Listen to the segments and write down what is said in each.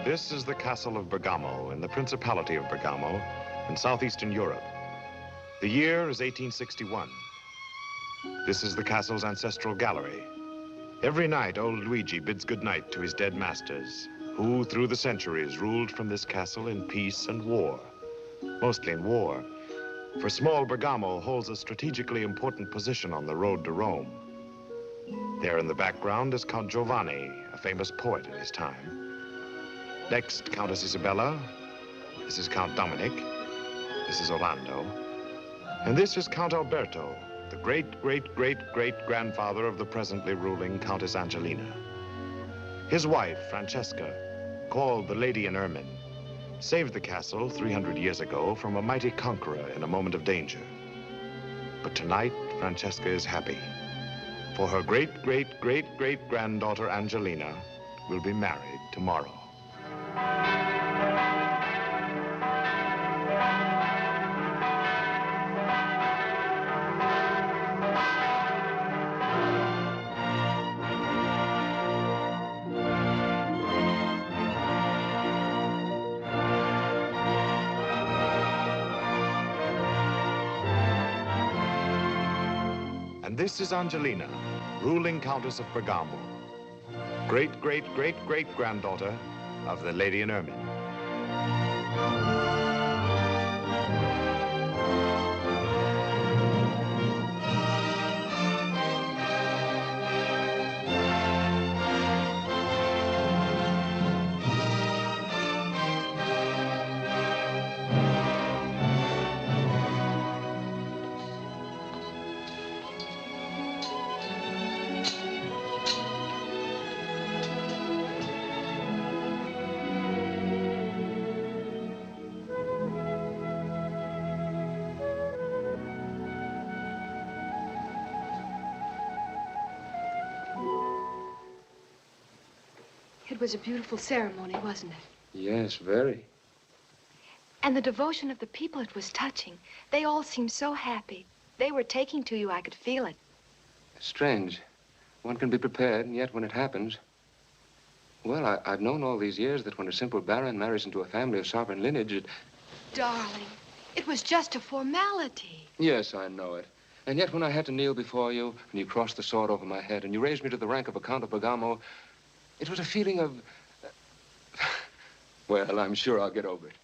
This is the castle of Bergamo in the Principality of Bergamo in southeastern Europe. The year is 1861. This is the castle's ancestral gallery. Every night, old Luigi bids goodnight to his dead masters, who through the centuries ruled from this castle in peace and war. Mostly in war, for small Bergamo holds a strategically important position on the road to Rome. There in the background is Count Giovanni, a famous poet in his time. Next, Countess Isabella. This is Count Dominic. This is Orlando. And this is Count Alberto, the great-great-great-great-grandfather of the presently ruling Countess Angelina. His wife, Francesca, called the Lady in Ermine, saved the castle 300 years ago from a mighty conqueror in a moment of danger. But tonight, Francesca is happy, for her great-great-great-great-granddaughter Angelina will be married tomorrow. And this is Angelina, ruling Countess of Bergamo, great-great-great-great-granddaughter of the Lady in Ermine. It was a beautiful ceremony, wasn't it? Yes, very. And the devotion of the people, it was touching. They all seemed so happy. They were taking to you, I could feel it. Strange. One can be prepared, and yet when it happens... Well, I've known all these years that when a simple baron marries into a family of sovereign lineage, it... Darling, it was just a formality. Yes, I know it. And yet when I had to kneel before you, and you crossed the sword over my head, and you raised me to the rank of a Count of Bergamo, it was a feeling of... Well, I'm sure I'll get over it.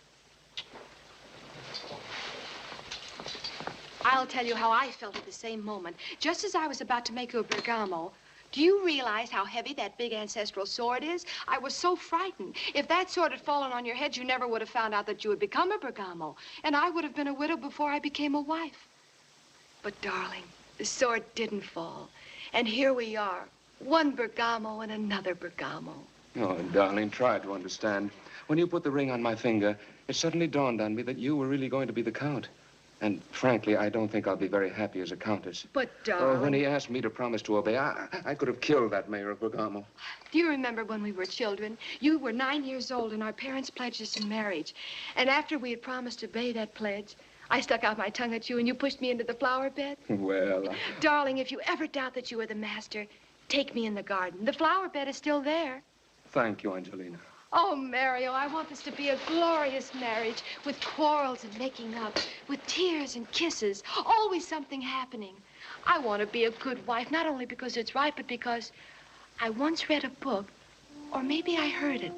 I'll tell you how I felt at the same moment. Just as I was about to make you a Bergamo, do you realize how heavy that big ancestral sword is? I was so frightened. If that sword had fallen on your head, you never would have found out that you had become a Bergamo. And I would have been a widow before I became a wife. But, darling, the sword didn't fall. And here we are. One Bergamo and another Bergamo. Oh, darling, try to understand. When you put the ring on my finger, it suddenly dawned on me that you were really going to be the Count. And frankly, I don't think I'll be very happy as a Countess. But, darling... Oh, when he asked me to promise to obey, I could have killed that mayor of Bergamo. Do you remember when we were children? You were 9 years old and our parents pledged us in marriage. And after we had promised to obey that pledge, I stuck out my tongue at you and you pushed me into the flower bed. Well... Darling, if you ever doubt that you were the master, take me in the garden. The flower bed is still there. Thank you, Angelina. Oh, Mario, I want this to be a glorious marriage with quarrels and making up, with tears and kisses, always something happening. I want to be a good wife, not only because it's right, but because I once read a book, or maybe I heard it,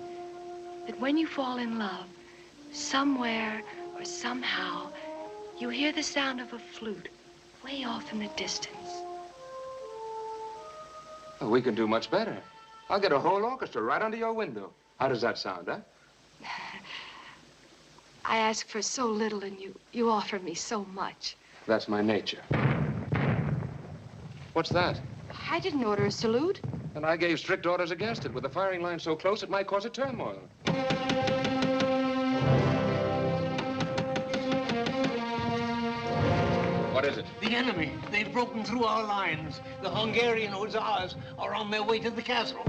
that when you fall in love, somewhere or somehow, you hear the sound of a flute way off in the distance. Well, we can do much better. I'll get a whole orchestra right under your window. How does that sound, huh? I ask for so little and you offer me so much. That's my nature. What's that? I didn't order a salute. And I gave strict orders against it, with the firing line so close it might cause a turmoil. What is it? The enemy. They've broken through our lines. The Hungarian hussars are on their way to the castle.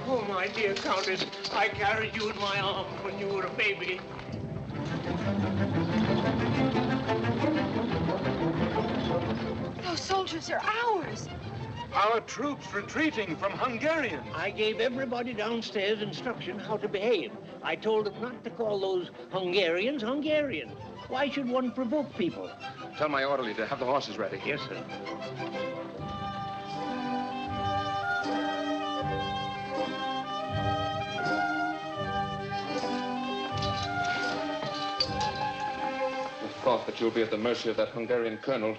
Oh, my dear Countess, I carried you in my arms when you were a baby. Those soldiers are ours. Our troops retreating from Hungarians. I gave everybody downstairs instruction how to behave. I told them not to call those Hungarians Hungarian. Why should one provoke people? Tell my orderly to have the horses ready. Yes, sir. The thought that you'll be at the mercy of that Hungarian colonel,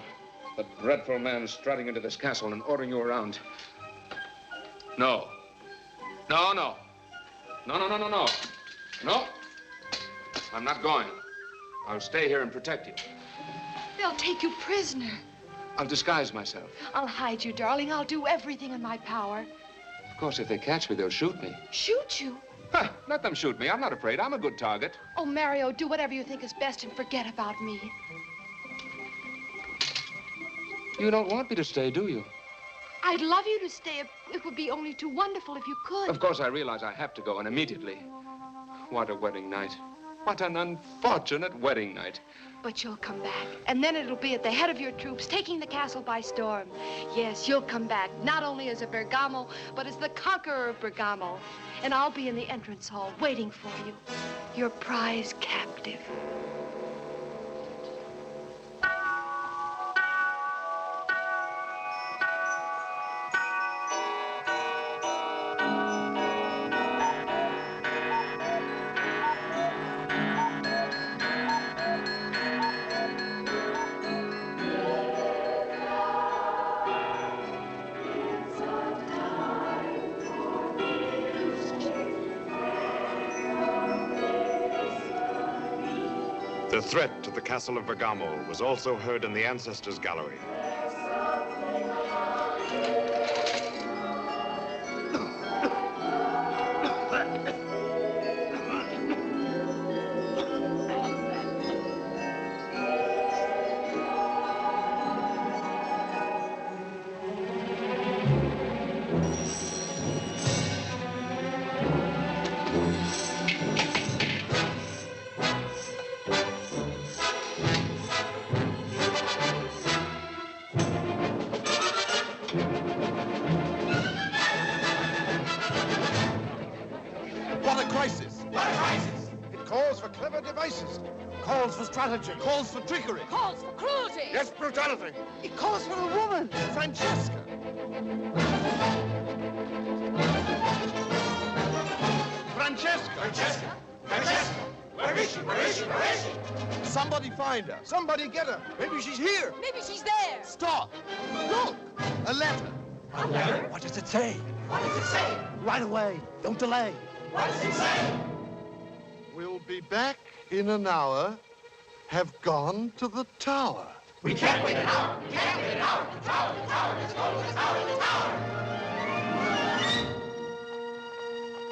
that dreadful man strutting into this castle and ordering you around. No. No, no. No, no, no, no, no. No. I'm not going. I'll stay here and protect you. They'll take you prisoner. I'll disguise myself. I'll hide you, darling. I'll do everything in my power. Of course, if they catch me, they'll shoot me. Shoot you? Huh, let them shoot me. I'm not afraid. I'm a good target. Oh, Mario, do whatever you think is best and forget about me. You don't want me to stay, do you? I'd love you to stay. It would be only too wonderful if you could. Of course, I realize I have to go, and immediately. What a wedding night. What an unfortunate wedding night. But you'll come back, and then it'll be at the head of your troops, taking the castle by storm. Yes, you'll come back, not only as a Bergamo, but as the conqueror of Bergamo. And I'll be in the entrance hall, waiting for you, your prize captive. The threat to the castle of Bergamo was also heard in the Ancestors' Gallery. Calls for strategy. Calls for trickery. Calls for cruelty. Yes, brutality. It calls for a woman. Francesca. Francesca. Francesca. Francesca. Where is she? Where is she? Where is she? Somebody find her. Somebody get her. Maybe she's here. Maybe she's there. Stop. Look. A letter. A letter? What does it say? What does it say? Right away. Don't delay. What does it say? We'll be back in an hour. Have gone to the tower. We can't wait an hour. We can't wait an hour. The tower, the tower. Let's go to the tower, the tower.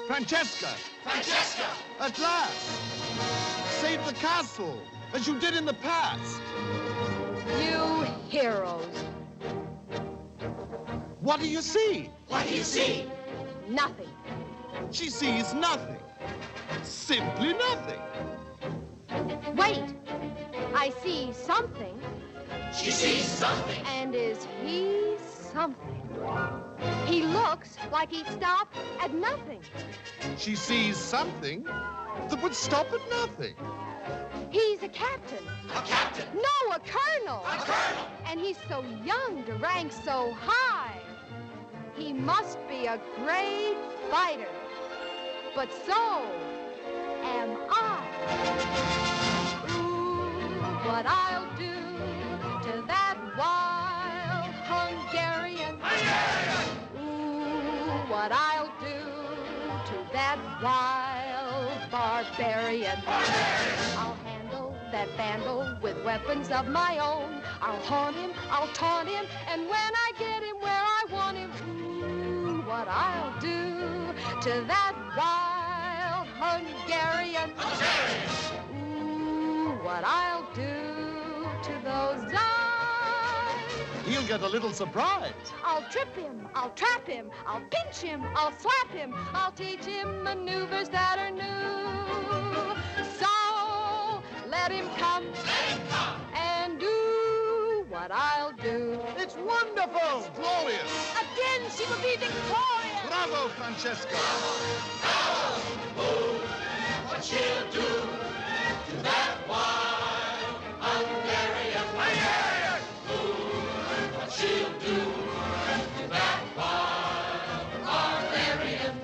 Francesca. Francesca. At last. Save the castle, as you did in the past. You heroes. What do you see? What do you see? Nothing. She sees nothing. Simply nothing. Wait. I see something. She sees something. And is he something? He looks like he'd stop at nothing. She sees something that would stop at nothing. He's a captain. A captain. No, a colonel. A colonel. And he's so young to rank so high. He must be a great fighter. But so am I. Ooh, what I'll do to that wild Hungarian. Ooh, what I'll do to that wild barbarian. I'll handle that vandal with weapons of my own. I'll haunt him, I'll taunt him, and when I get him where I want him, ooh, what I'll do to that wild Hungarian. Ooh, what I'll do to those eyes. He'll get a little surprise. I'll trip him, I'll trap him, I'll pinch him, I'll slap him, I'll teach him maneuvers that are new. So let him come and do what I'll do. It's wonderful. It's glorious. Again, she will be victorious. Bravo, Francesca. What she'll do to that wild Hungarian. What she'll do to that wild Hungarian.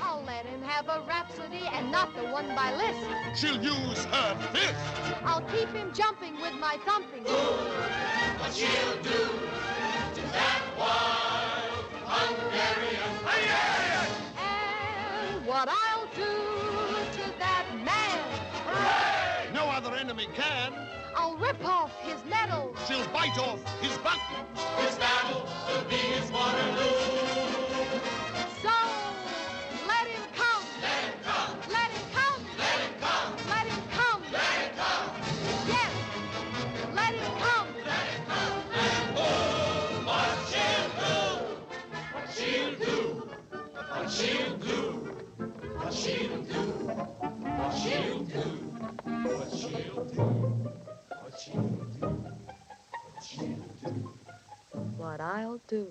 I'll let him have a rhapsody and not the one by Liszt. She'll use her fist. I'll keep him jumping with my thumping. What she'll do to that wild Hungarian. And what I'll do to that man. No other enemy can. I'll rip off his medals. She'll bite off his buttons. This battle will be his Waterloo. So let him come. Let him come. Let him come. Let him come. Let him come. Let him come. Yes. Let him come. Let him come. And oh, what she'll do. What she'll do. What she'll do. What she'll do. What she'll do. What she'll do. What she'll do. What I'll do.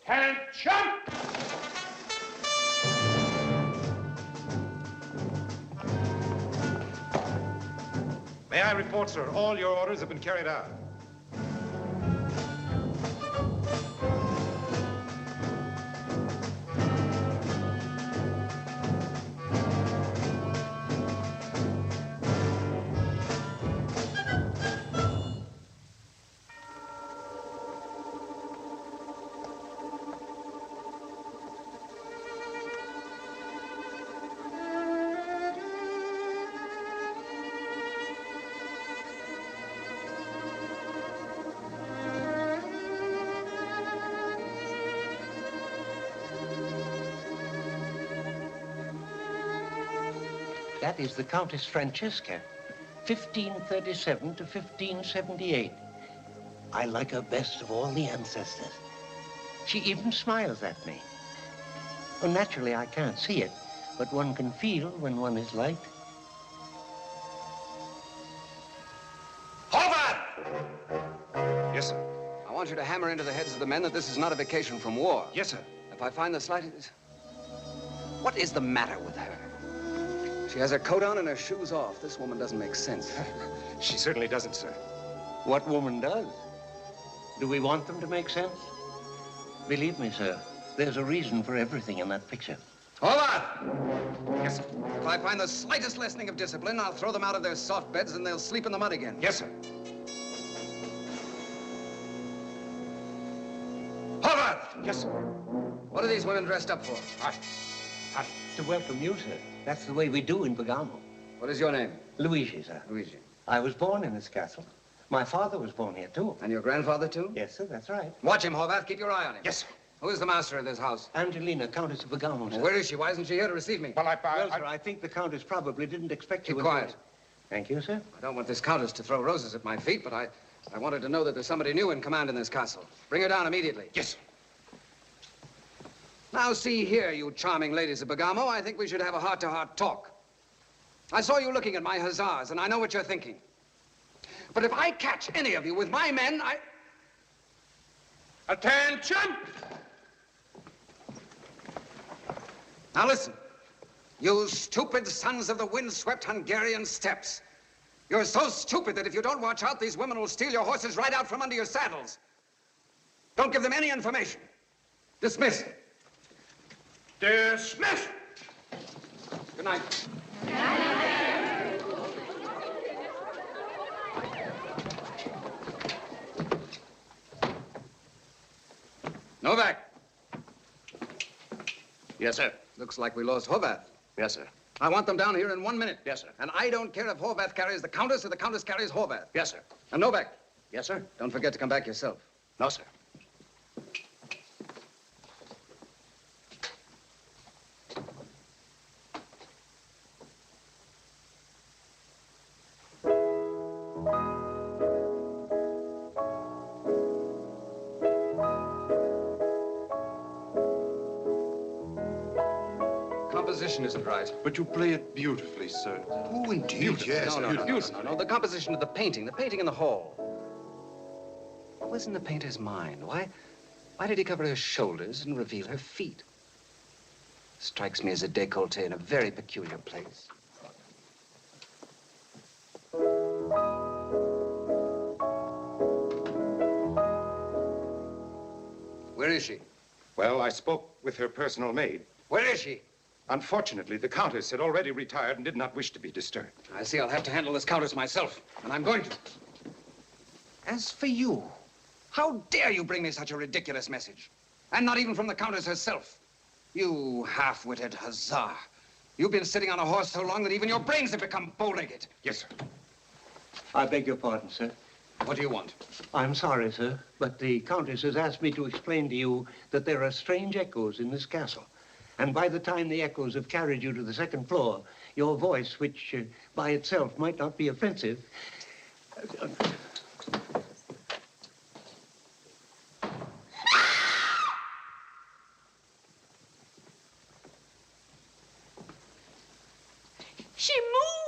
Attention! May I report, sir, all your orders have been carried out. That is the Countess Francesca, 1537 to 1578. I like her best of all the ancestors. She even smiles at me. Well, naturally, I can't see it, but one can feel when one is liked. Horvath! Yes, sir. I want you to hammer into the heads of the men that this is not a vacation from war. Yes, sir. If I find the slightest... What is the matter with her? She has her coat on and her shoes off. This woman doesn't make sense. She certainly doesn't, sir. What woman does? Do we want them to make sense? Believe me, sir, there's a reason for everything in that picture. Horvath! Yes, sir. If I find the slightest lessening of discipline, I'll throw them out of their soft beds and they'll sleep in the mud again. Yes, sir. Horvath! Yes, sir. What are these women dressed up for? Aye. To welcome you, sir. That's the way we do in Bergamo. What is your name? Luigi, sir. Luigi. I was born in this castle. My father was born here, too. And your grandfather, too? Yes, sir, that's right. Watch him, Horvath. Keep your eye on him. Yes, sir. Who is the master of this house? Angelina, Countess of Bergamo, sir. Well, where is she? Why isn't she here to receive me? Well, Well, sir, I think the Countess probably didn't expect you. Keep quiet. Thank you, sir. I don't want this countess to throw roses at my feet, but I wanted to know that there's somebody new in command in this castle. Bring her down immediately. Yes, sir. Now, see here, you charming ladies of Bergamo, I think we should have a heart-to-heart talk. I saw you looking at my hussars, and I know what you're thinking. But if I catch any of you with my men, Attention! Now listen, you stupid sons of the wind-swept Hungarian steppes. You're so stupid that if you don't watch out, these women will steal your horses right out from under your saddles. Don't give them any information. Dismiss. Dismiss! Good night. Novak. Yes, sir. Looks like we lost Horvath. Yes, sir. I want them down here in 1 minute. Yes, sir. And I don't care if Horvath carries the Countess or the Countess carries Horvath. Yes, sir. And Novak, Yes, sir. don't forget to come back yourself. No, sir. Composition isn't right. But you play it beautifully, sir. Oh, indeed, yes. No. The composition of the painting in the hall. What was in the painter's mind? Why did he cover her shoulders and reveal her feet? Strikes me as a décolleté in a very peculiar place. Where is she? Well, I spoke with her personal maid. Where is she? Unfortunately, the Countess had already retired and did not wish to be disturbed. I see I'll have to handle this Countess myself, and I'm going to. As for you, how dare you bring me such a ridiculous message? And not even from the Countess herself. You half-witted huzzah. You've been sitting on a horse so long that even your brains have become bow-legged. Yes, sir. I beg your pardon, sir. What do you want? I'm sorry, sir, but the Countess has asked me to explain to you that there are strange echoes in this castle. And by the time the echoes have carried you to the second floor, your voice, which by itself might not be offensive... She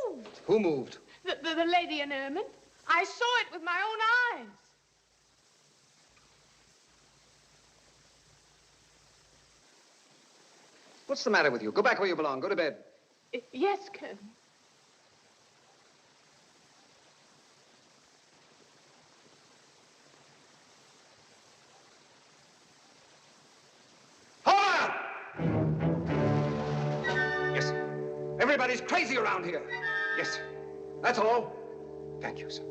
moved. Who moved? The lady in Ermine. I saw it with my own eyes. What's the matter with you? Go back where you belong. Go to bed. Yes, Colonel. Yes, sir. Everybody's crazy around here. Yes, sir. That's all. Thank you, sir.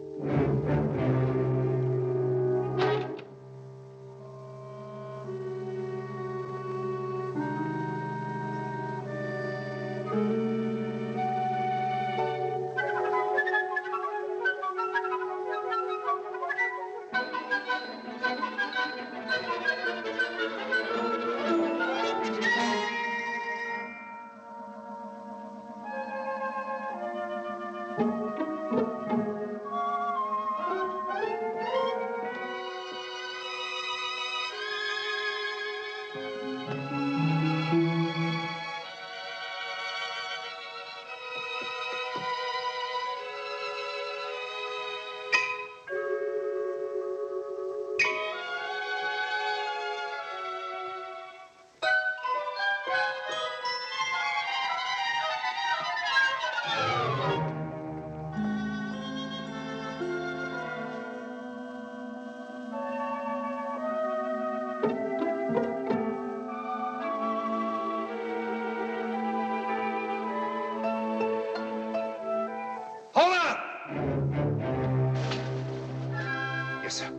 Yes, sir.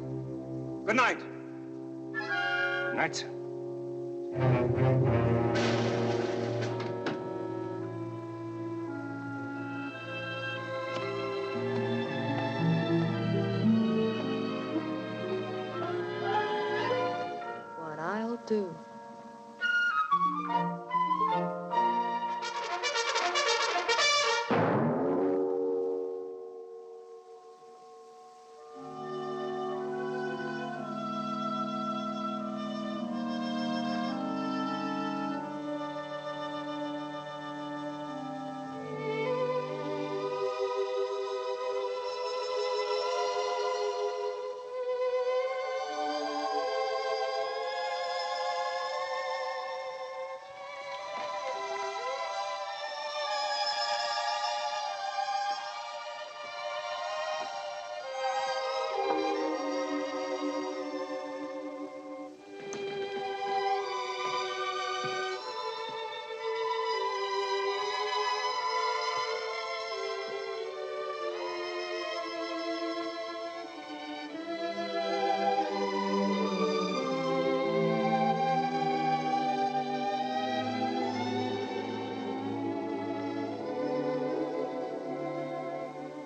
Good night. Good night, sir. What I'll do.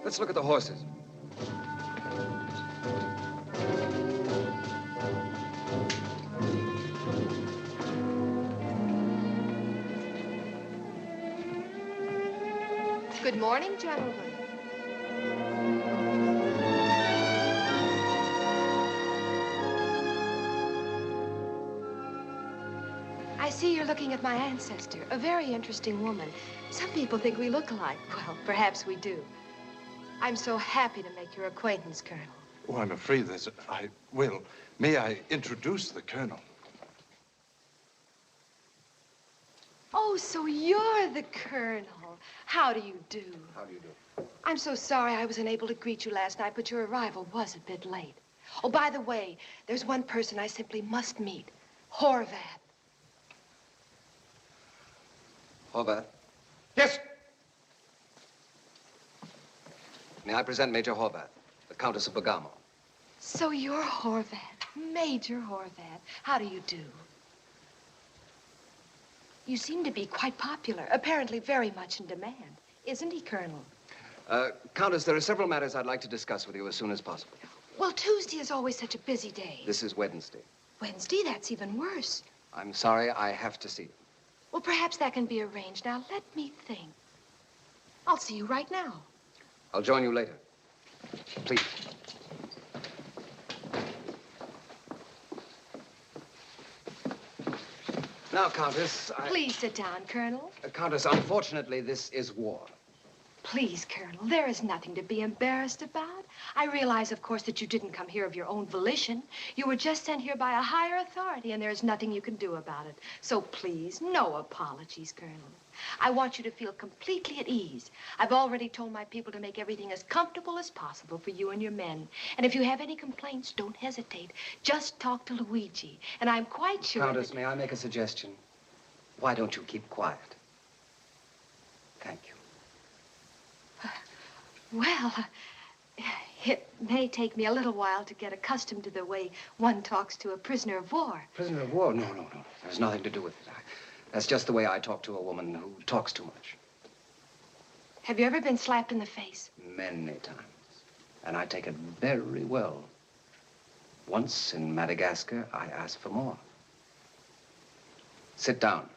Let's look at the horses. Good morning, gentlemen. I see you're looking at my ancestor, a very interesting woman. Some people think we look alike. Well, perhaps we do. I'm so happy to make your acquaintance, Colonel. Oh, I'm afraid there's well, may I introduce the Colonel? Oh, so you're the Colonel. How do you do? How do you do? I'm so sorry I was unable to greet you last night, but your arrival was a bit late. Oh, by the way, there's one person I simply must meet. Horvath. Horvath? Yes! May I present Major Horvath, the Countess of Bergamo. So you're Horvath, Major Horvath. How do you do? You seem to be quite popular, apparently very much in demand. Isn't he, Colonel? Countess, there are several matters I'd like to discuss with you as soon as possible. Well, Tuesday is always such a busy day. This is Wednesday. Wednesday? That's even worse. I'm sorry, I have to see you. Well, perhaps that can be arranged. Now, let me think. I'll see you right now. I'll join you later. Please. Now, Countess, Please sit down, Colonel. Countess, unfortunately, this is war. Please, Colonel, there is nothing to be embarrassed about. I realize, of course, that you didn't come here of your own volition. You were just sent here by a higher authority, and there's nothing you can do about it. So please, no apologies, Colonel. I want you to feel completely at ease. I've already told my people to make everything as comfortable as possible for you and your men. And if you have any complaints, don't hesitate. Just talk to Luigi, and I'm quite sure Countess, may I make a suggestion? Why don't you keep quiet? Thank you. Well, it may take me a little while to get accustomed to the way one talks to a prisoner of war. Prisoner of war? No. There's nothing to do with it. That's just the way I talk to a woman who talks too much. Have you ever been slapped in the face? Many times. And I take it very well. Once in Madagascar, I asked for more. Sit down.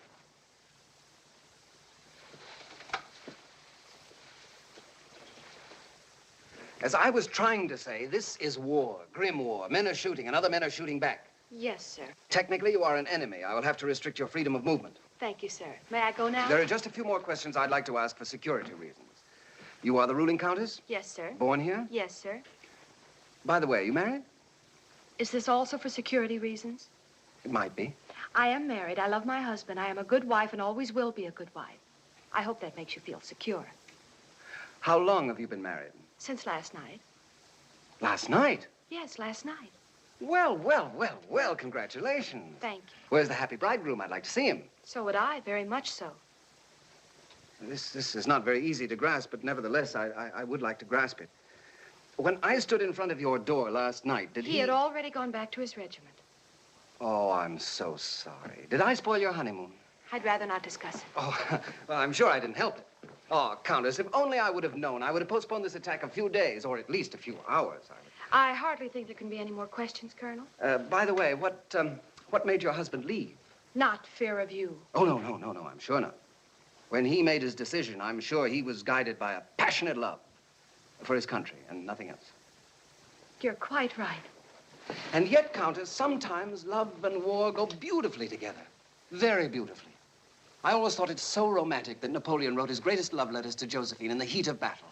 As I was trying to say, this is war, grim war. Men are shooting and other men are shooting back. Yes, sir. Technically, you are an enemy. I will have to restrict your freedom of movement. Thank you, sir. May I go now? There are just a few more questions I'd like to ask for security reasons. You are the ruling countess? Yes, sir. Born here? Yes, sir. By the way, you married? Is this also for security reasons? It might be. I am married. I love my husband. I am a good wife and always will be a good wife. I hope that makes you feel secure. How long have you been married? Since last night. Last night? Yes, last night. Well, congratulations. Thank you. Where's the happy bridegroom? I'd like to see him. So would I, very much so. This is not very easy to grasp, but nevertheless, I would like to grasp it. When I stood in front of your door last night, did he... He had already gone back to his regiment. Oh, I'm so sorry. Did I spoil your honeymoon? I'd rather not discuss it. Oh, well, I'm sure I didn't help it. Oh, Countess, if only I would have known, I would have postponed this attack a few days, or at least a few hours. I hardly think there can be any more questions, Colonel. By the way, what made your husband leave? Not fear of you. Oh, no, I'm sure not. When he made his decision, I'm sure he was guided by a passionate love for his country and nothing else. You're quite right. And yet, Countess, sometimes love and war go beautifully together. Very beautifully. I always thought it so romantic that Napoleon wrote his greatest love letters to Josephine in the heat of battle.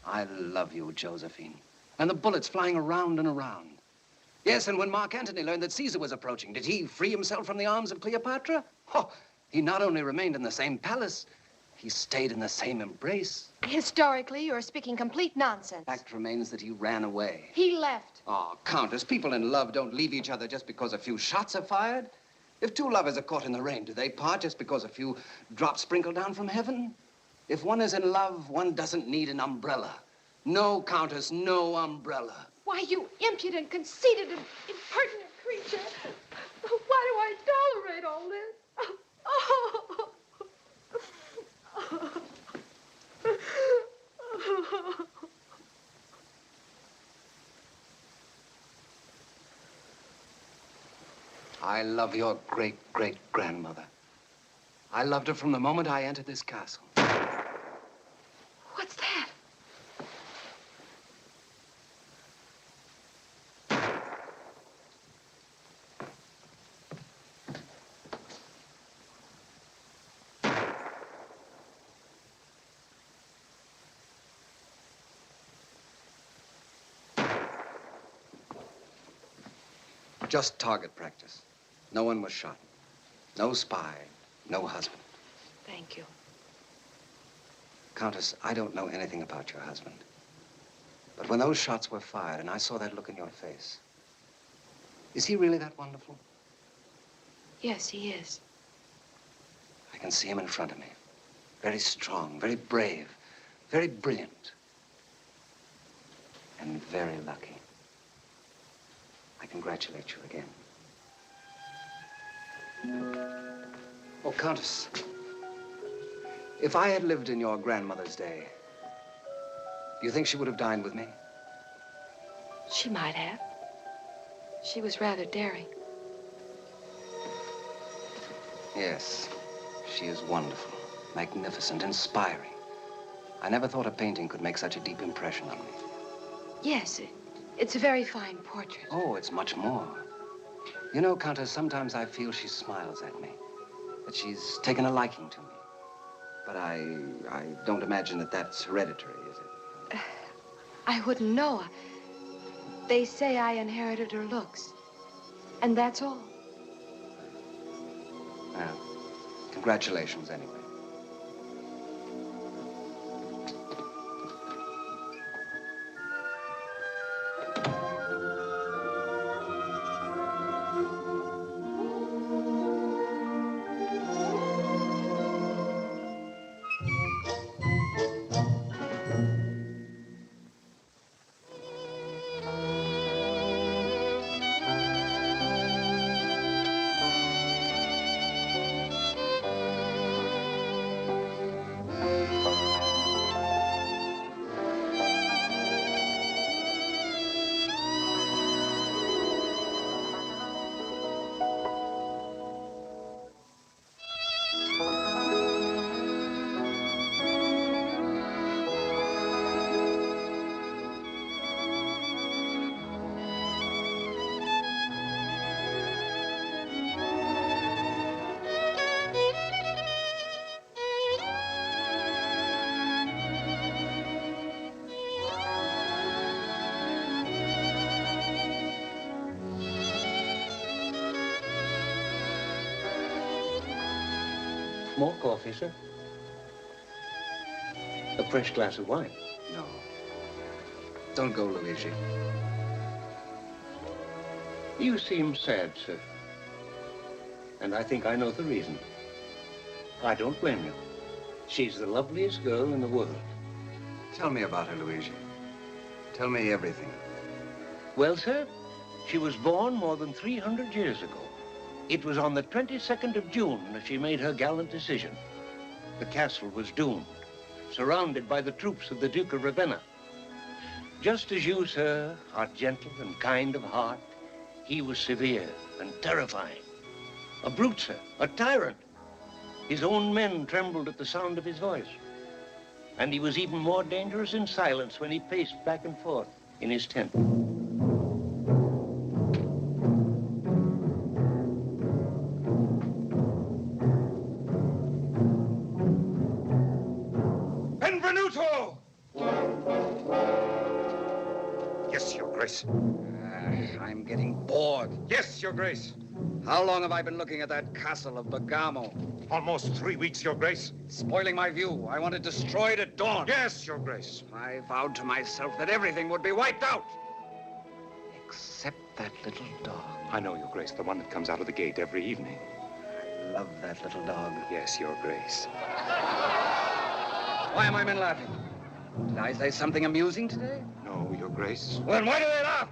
I love you, Josephine. And the bullets flying around and around. Yes, and when Mark Antony learned that Caesar was approaching, did he free himself from the arms of Cleopatra? Oh, he not only remained in the same palace, he stayed in the same embrace. Historically, you're speaking complete nonsense. Fact remains that he ran away. He left. Oh, Countess, people in love don't leave each other just because a few shots are fired. If two lovers are caught in the rain, do they part just because a few drops sprinkle down from heaven? If one is in love, one doesn't need an umbrella. No, Countess, no umbrella. Why, you impudent, conceited, and impertinent creature. Why do I tolerate all this? I love your great-great-grandmother. I loved her from the moment I entered this castle. What's that? Just target practice. No one was shot. No spy, no husband. Thank you. Countess, I don't know anything about your husband. But when those shots were fired and I saw that look in your face, is he really that wonderful? Yes, he is. I can see him in front of me. Very strong, very brave, very brilliant. And very lucky. I congratulate you again. Oh, Countess, if I had lived in your grandmother's day, do you think she would have dined with me? She might have. She was rather daring. Yes, she is wonderful, magnificent, inspiring. I never thought a painting could make such a deep impression on me. Yes, it's a very fine portrait. Oh, it's much more. You know, Countess, sometimes I feel she smiles at me, that she's taken a liking to me. But I don't imagine that that's hereditary, is it? I wouldn't know. They say I inherited her looks. And that's all. Well, congratulations anyway. More coffee, sir? A fresh glass of wine? No. Don't go, Luigi. You seem sad, sir. And I think I know the reason. I don't blame you. She's the loveliest girl in the world. Tell me about her, Luigi. Tell me everything. Well, sir, she was born more than 300 years ago. It was on the 22nd of June that she made her gallant decision. The castle was doomed, surrounded by the troops of the Duke of Ravenna. Just as you, sir, are gentle and kind of heart, he was severe and terrifying. A brute, sir, a tyrant. His own men trembled at the sound of his voice. And he was even more dangerous in silence when he paced back and forth in his tent. Benvenuto! Yes, Your Grace. I'm getting bored. Yes, Your Grace. How long have I been looking at that castle of Bergamo? Almost 3 weeks, Your Grace. Spoiling my view. I want it destroyed at dawn. Yes, Your Grace. I vowed to myself that everything would be wiped out. Except that little dog. I know, Your Grace, the one that comes out of the gate every evening. I love that little dog. Yes, Your Grace. Why are my men laughing? Did I say something amusing today? No, Your Grace. Well, then why do they laugh?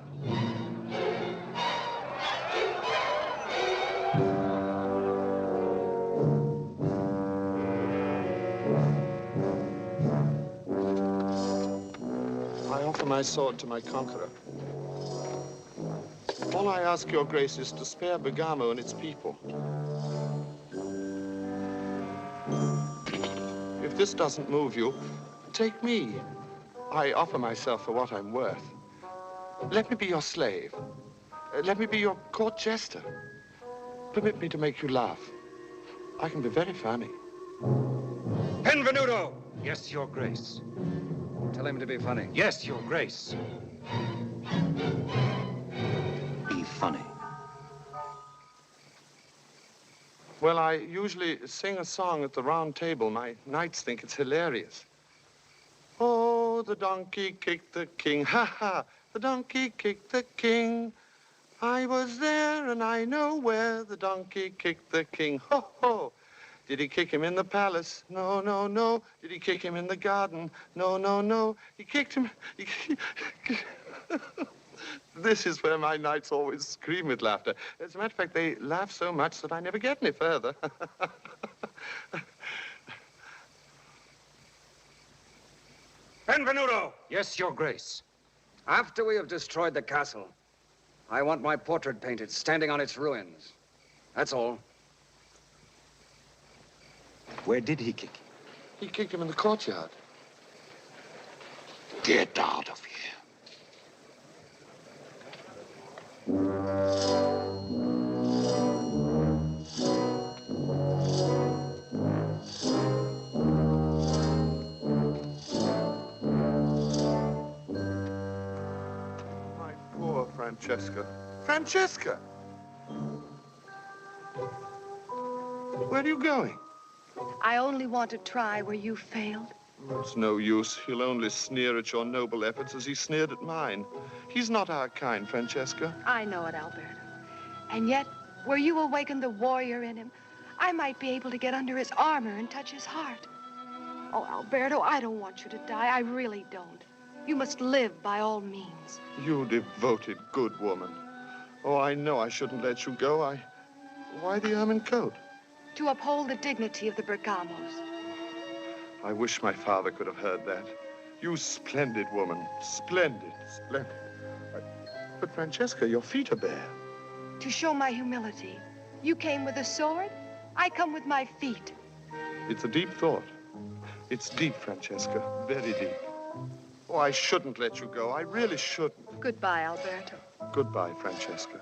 I offer my sword to my conqueror. All I ask your grace is to spare Bergamo and its people. If this doesn't move you, take me. I offer myself for what I'm worth. Let me be your slave. Let me be your court jester. Permit me to make you laugh. I can be very funny. Benvenuto! Yes, Your Grace. Tell him to be funny. Yes, Your Grace. Be funny. Well, I usually sing a song at the round table. My knights think it's hilarious. Oh, the donkey kicked the king. Ha ha! The donkey kicked the king. I was there and I know where the donkey kicked the king. Ho ho! Did he kick him in the palace? No, no, no. Did he kick him in the garden? No, no, no. He kicked him. This is where my knights always scream with laughter. As a matter of fact, they laugh so much that I never get any further. Benvenuto! Yes, Your Grace. After we have destroyed the castle, I want my portrait painted, standing on its ruins. That's all. Where did he kick him? He kicked him in the courtyard. Get out of here. My poor Francesca. Francesca! Where are you going? I only want to try where you failed. It's no use. He'll only sneer at your noble efforts as he sneered at mine. He's not our kind, Francesca. I know it, Alberto. And yet, where you awaken the warrior in him, I might be able to get under his armor and touch his heart. Oh, Alberto, I don't want you to die. I really don't. You must live by all means. You devoted, good woman. Oh, I know I shouldn't let you go. Why the ermine coat? To uphold the dignity of the Bergamos. I wish my father could have heard that. You splendid woman. Splendid, splendid. But Francesca, your feet are bare. To show my humility. You came with a sword, I come with my feet. It's a deep thought. It's deep, Francesca, very deep. Oh, I shouldn't let you go. I really shouldn't. Goodbye, Alberto. Goodbye, Francesca.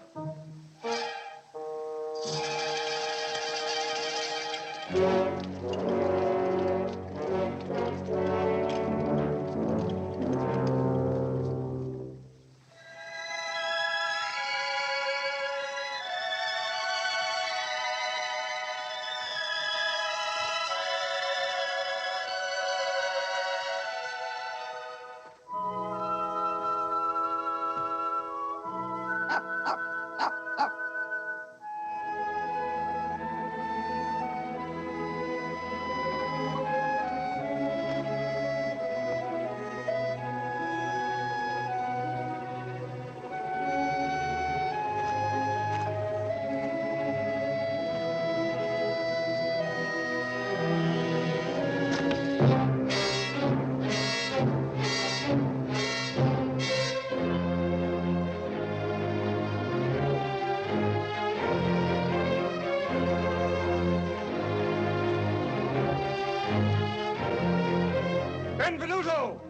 Benvenuto!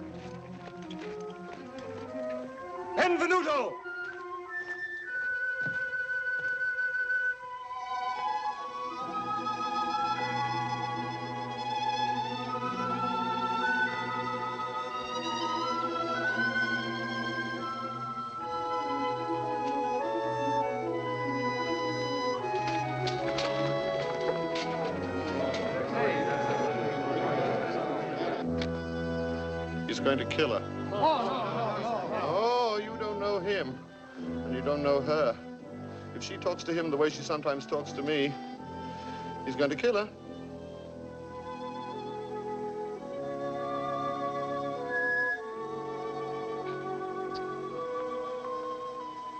Benvenuto! He's going to kill her. Oh, you don't know him, and you don't know her. If she talks to him the way she sometimes talks to me, he's going to kill her.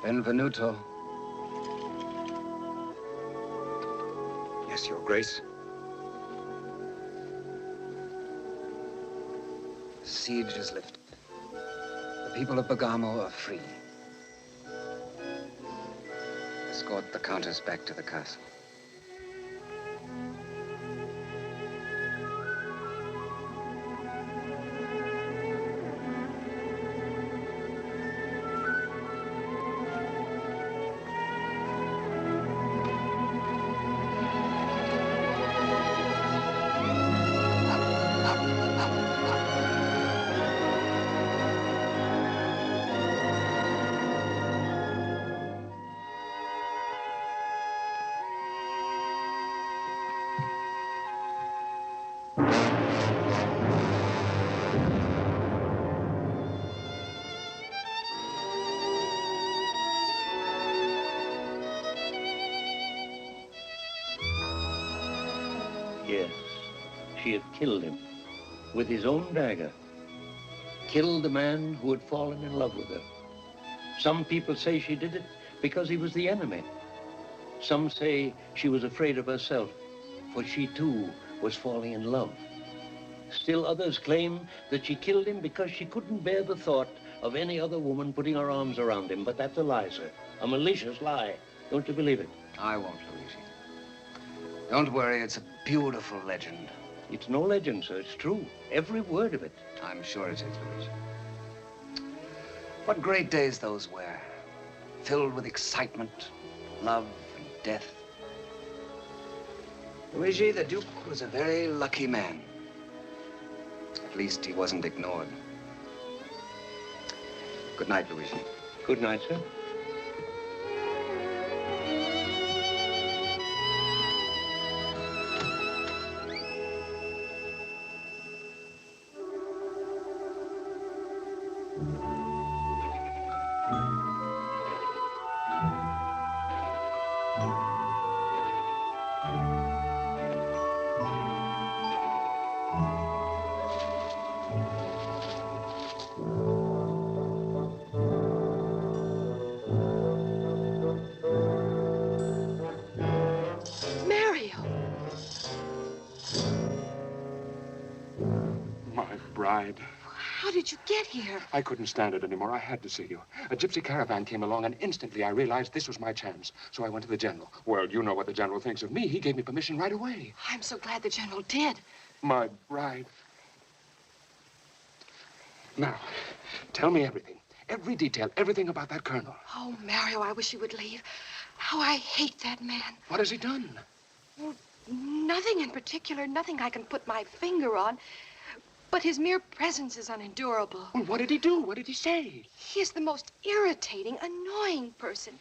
Benvenuto. Yes, Your Grace. The siege is lifted. The people of Bergamo are free. escort the Countess back to the castle. Yes, she had killed him with his own dagger. Killed the man who had fallen in love with her. Some people say she did it because he was the enemy. Some say she was afraid of herself, for she too was falling in love. Still others claim that she killed him because she couldn't bear the thought of any other woman putting her arms around him. But that's a lie, sir. A malicious lie. Don't you believe it? I won't, Luigi. Don't worry, it's a beautiful legend. It's no legend, sir. It's true. Every word of it. I'm sure it is, Luigi. What great days those were. Filled with excitement, love, and death. Luigi, the Duke was a very lucky man. At least he wasn't ignored. Good night, Luigi. Good night, sir. How did you get here? I couldn't stand it anymore. I had to see you. A gypsy caravan came along, and instantly I realized this was my chance. So I went to the general. Well, you know what the general thinks of me. He gave me permission right away. I'm so glad the general did. My bride. Now, tell me everything. Every detail, everything about that colonel. Oh, Mario, I wish you would leave. How I hate that man. What has he done? Well, nothing in particular, nothing I can put my finger on. But his mere presence is unendurable. Well, what did he do? What did he say? He is the most irritating, annoying person.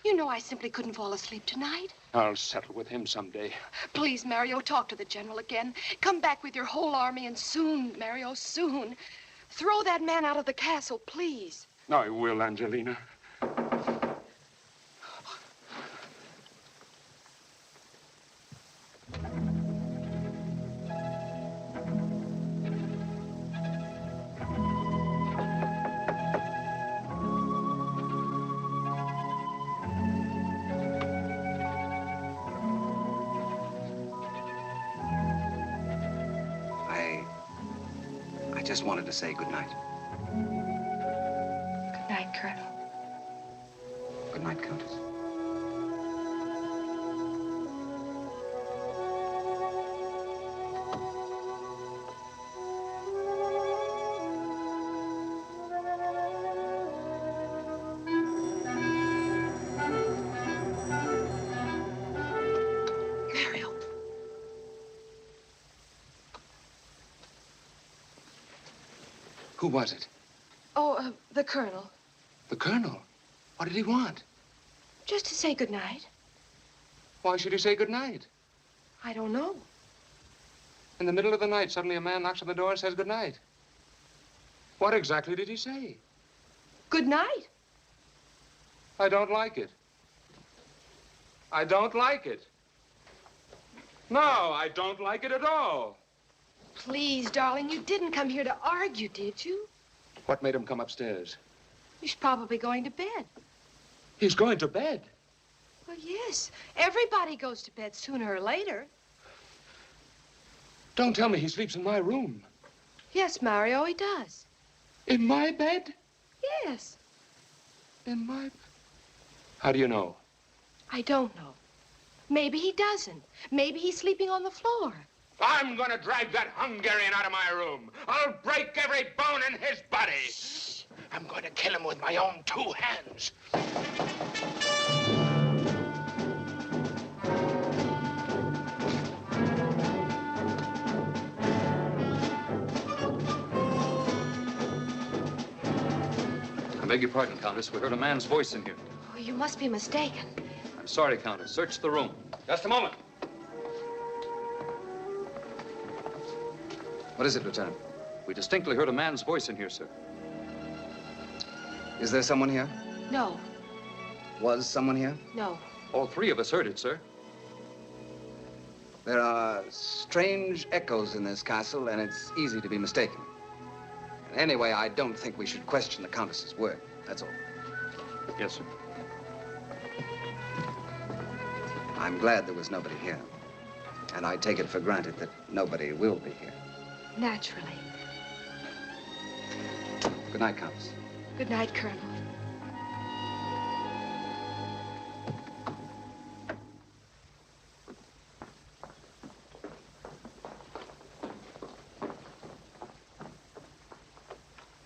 You know I simply couldn't fall asleep tonight. I'll settle with him someday. Please, Mario, talk to the general again. Come back with your whole army, and soon, Mario, soon. Throw that man out of the castle, please. I will, Angelina. I just wanted to say good night. Good night, Colonel. Good night, Countess. Who was it? Oh, the colonel. The colonel? What did he want? Just to say good night. Why should he say good night? I don't know. In the middle of the night, suddenly a man knocks on the door and says good night. What exactly did he say? Good night. I don't like it. I don't like it. No, I don't like it at all. Please, darling, you didn't come here to argue, did you? What made him come upstairs? He's probably going to bed. He's going to bed? Well, yes. Everybody goes to bed sooner or later. Don't tell me he sleeps in my room. Yes, Mario, he does. In my bed? Yes. In my... How do you know? I don't know. Maybe he doesn't. Maybe he's sleeping on the floor. I'm gonna drag that Hungarian out of my room. I'll break every bone in his body. Shh. I'm going to kill him with my own 2 hands. I beg your pardon, Countess. We heard a man's voice in here. Oh, you must be mistaken. I'm sorry, Countess. Search the room. Just a moment. What is it, Lieutenant? We distinctly heard a man's voice in here, sir. Is there someone here? No, Was someone here? no. All 3 of us heard it, sir. There are strange echoes in this castle, and it's easy to be mistaken. Anyway, I don't think we should question the Countess's word. That's all. Yes, sir. I'm glad there was nobody here. And I take it for granted that nobody will be here. Naturally. Good night, Countess. Good night, Colonel.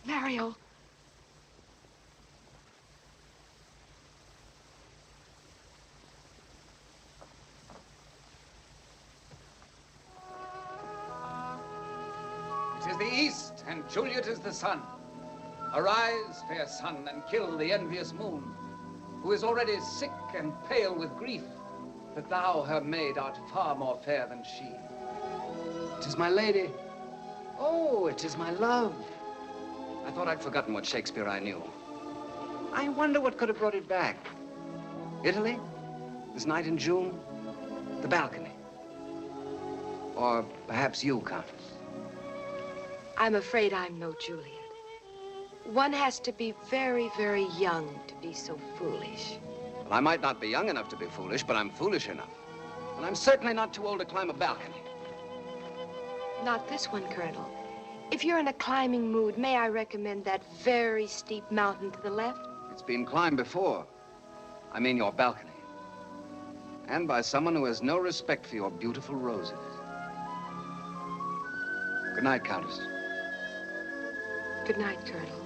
Mario. It is the east, and Juliet is the sun. Arise, fair sun, and kill the envious moon, who is already sick and pale with grief, that thou, her maid, art far more fair than she. It is my lady. Oh, it is my love. I thought I'd forgotten what Shakespeare I knew. I wonder what could have brought it back. Italy? This night in June? The balcony? Or perhaps you, Countess? I'm afraid I'm no Juliet. One has to be very, very young to be so foolish. Well, I might not be young enough to be foolish, but I'm foolish enough. And I'm certainly not too old to climb a balcony. Not this one, Colonel. If you're in a climbing mood, may I recommend that very steep mountain to the left? It's been climbed before. I mean your balcony. And by someone who has no respect for your beautiful roses. Good night, Countess. Good night, Colonel.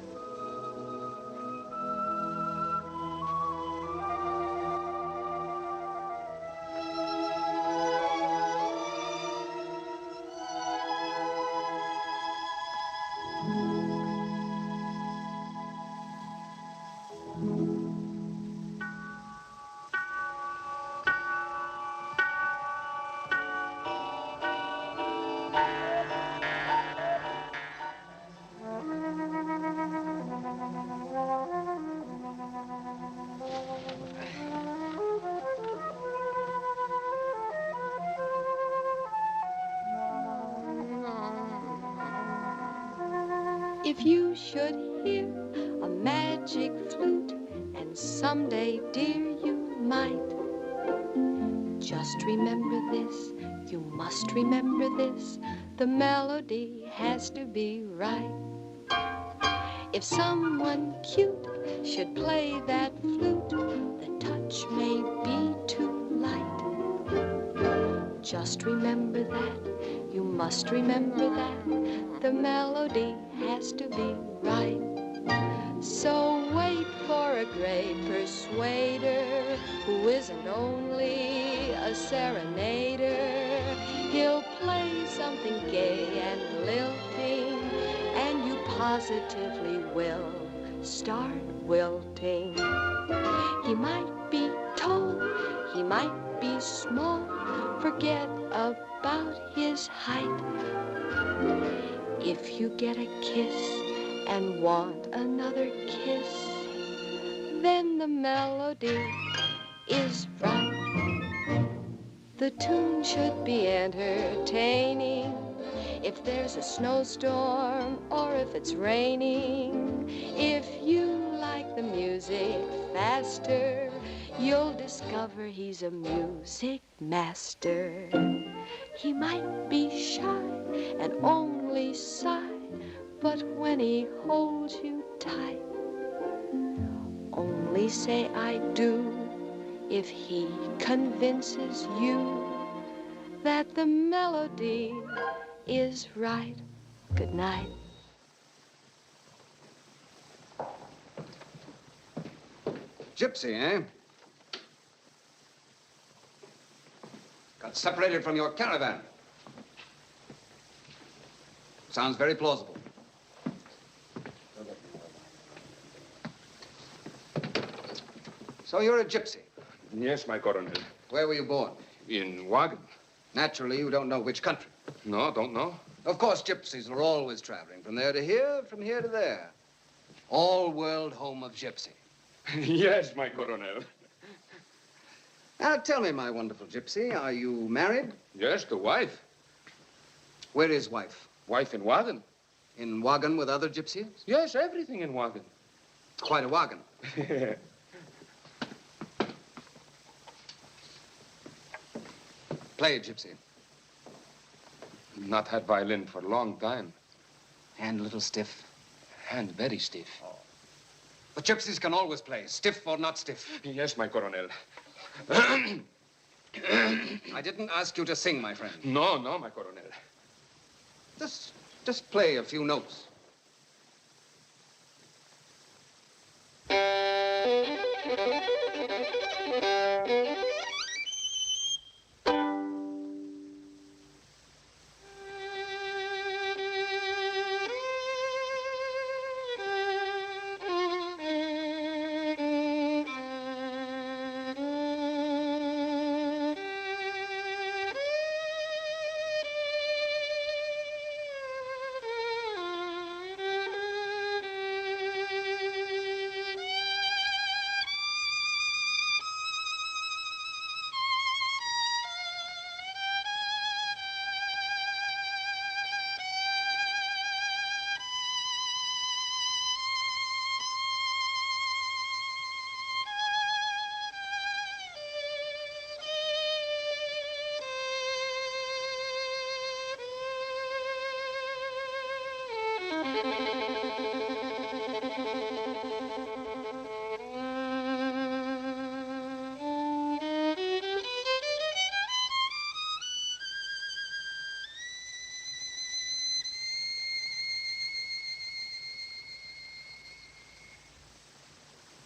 If you should hear a magic flute, and someday, dear, you might, just remember this, you must remember this, the melody has to be right. If someone cute should play that flute, the touch may be too light. Just remember that, you must remember that, the melody has to be right. So wait for a great persuader who isn't only a serenader. He'll play something gay and lilting, and you positively will start wilting. He might be tall, he might be small, forget about his height. If you get a kiss and want another kiss, then the melody is right. The tune should be entertaining. If there's a snowstorm or if it's raining, if you like the music faster, you'll discover he's a music master. He might be shy and only sigh, but when he holds you tight, only say I do if he convinces you that the melody is right. Good night. Gypsy, eh? Got separated from your caravan. Sounds very plausible. So you're a gypsy? Yes, my Coronel. Where were you born? In Wagon. Naturally, you don't know which country. No, don't know. Of course, gypsies are always traveling from there to here, from here to there. All-world home of gypsy. Yes, my Coronel. Now, tell me, my wonderful gypsy, are you married? Yes, the wife. Where is wife? Wife in Wagon. In Wagon with other gypsies? Yes, everything in Wagon. Quite a wagon. Play it, gypsy. Not had violin for a long time. Hand a little stiff? Hand very stiff. Oh. But gypsies can always play, stiff or not stiff. Yes, my Coronel. I didn't ask you to sing, my friend. No, no, my Coronel. Just play a few notes.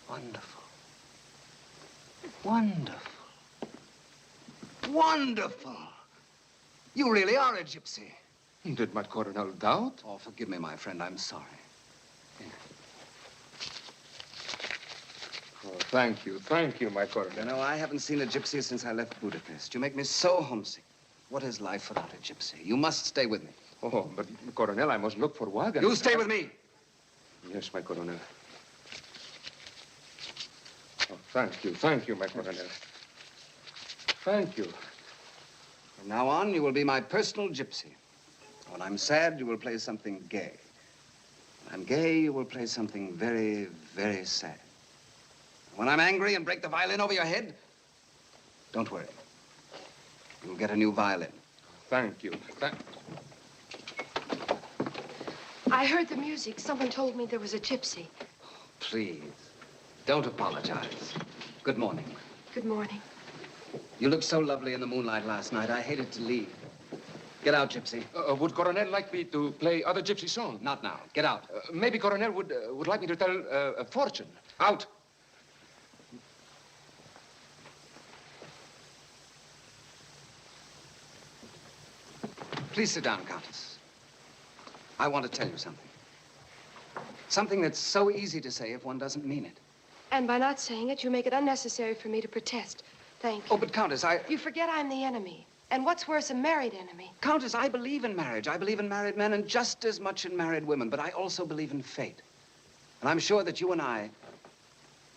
Wonderful. Wonderful. Wonderful. You really are a gypsy. Did my Coronel doubt? Oh, forgive me, my friend. I'm sorry. Oh, thank you, my Coronel. You know, I haven't seen a gypsy since I left Budapest. You make me so homesick. What is life without a gypsy? You must stay with me. Oh, but, Coronel, I must look for Wagon. You stay with me. Yes, my Coronel. Oh, thank you, my Coronel. Thank you. From now on, you will be my personal gypsy. When I'm sad, you will play something gay. When I'm gay, you will play something very, very sad. When I'm angry and break the violin over your head, don't worry. You'll get a new violin. Thank you. I heard the music. Someone told me there was a gypsy. Please, don't apologize. Good morning. Good morning. You looked so lovely in the moonlight last night. I hated to leave. Get out, gypsy. Would Coronel like me to play other gypsy songs? Not now. Get out. Maybe Coronel would like me to tell a fortune. Out. Please sit down, Countess. I want to tell you something. Something that's so easy to say if one doesn't mean it. And by not saying it, you make it unnecessary for me to protest. Thank you. Oh, but Countess, You forget I'm the enemy. And what's worse, a married enemy. Countess, I believe in marriage. I believe in married men and just as much in married women. But I also believe in fate. And I'm sure that you and I,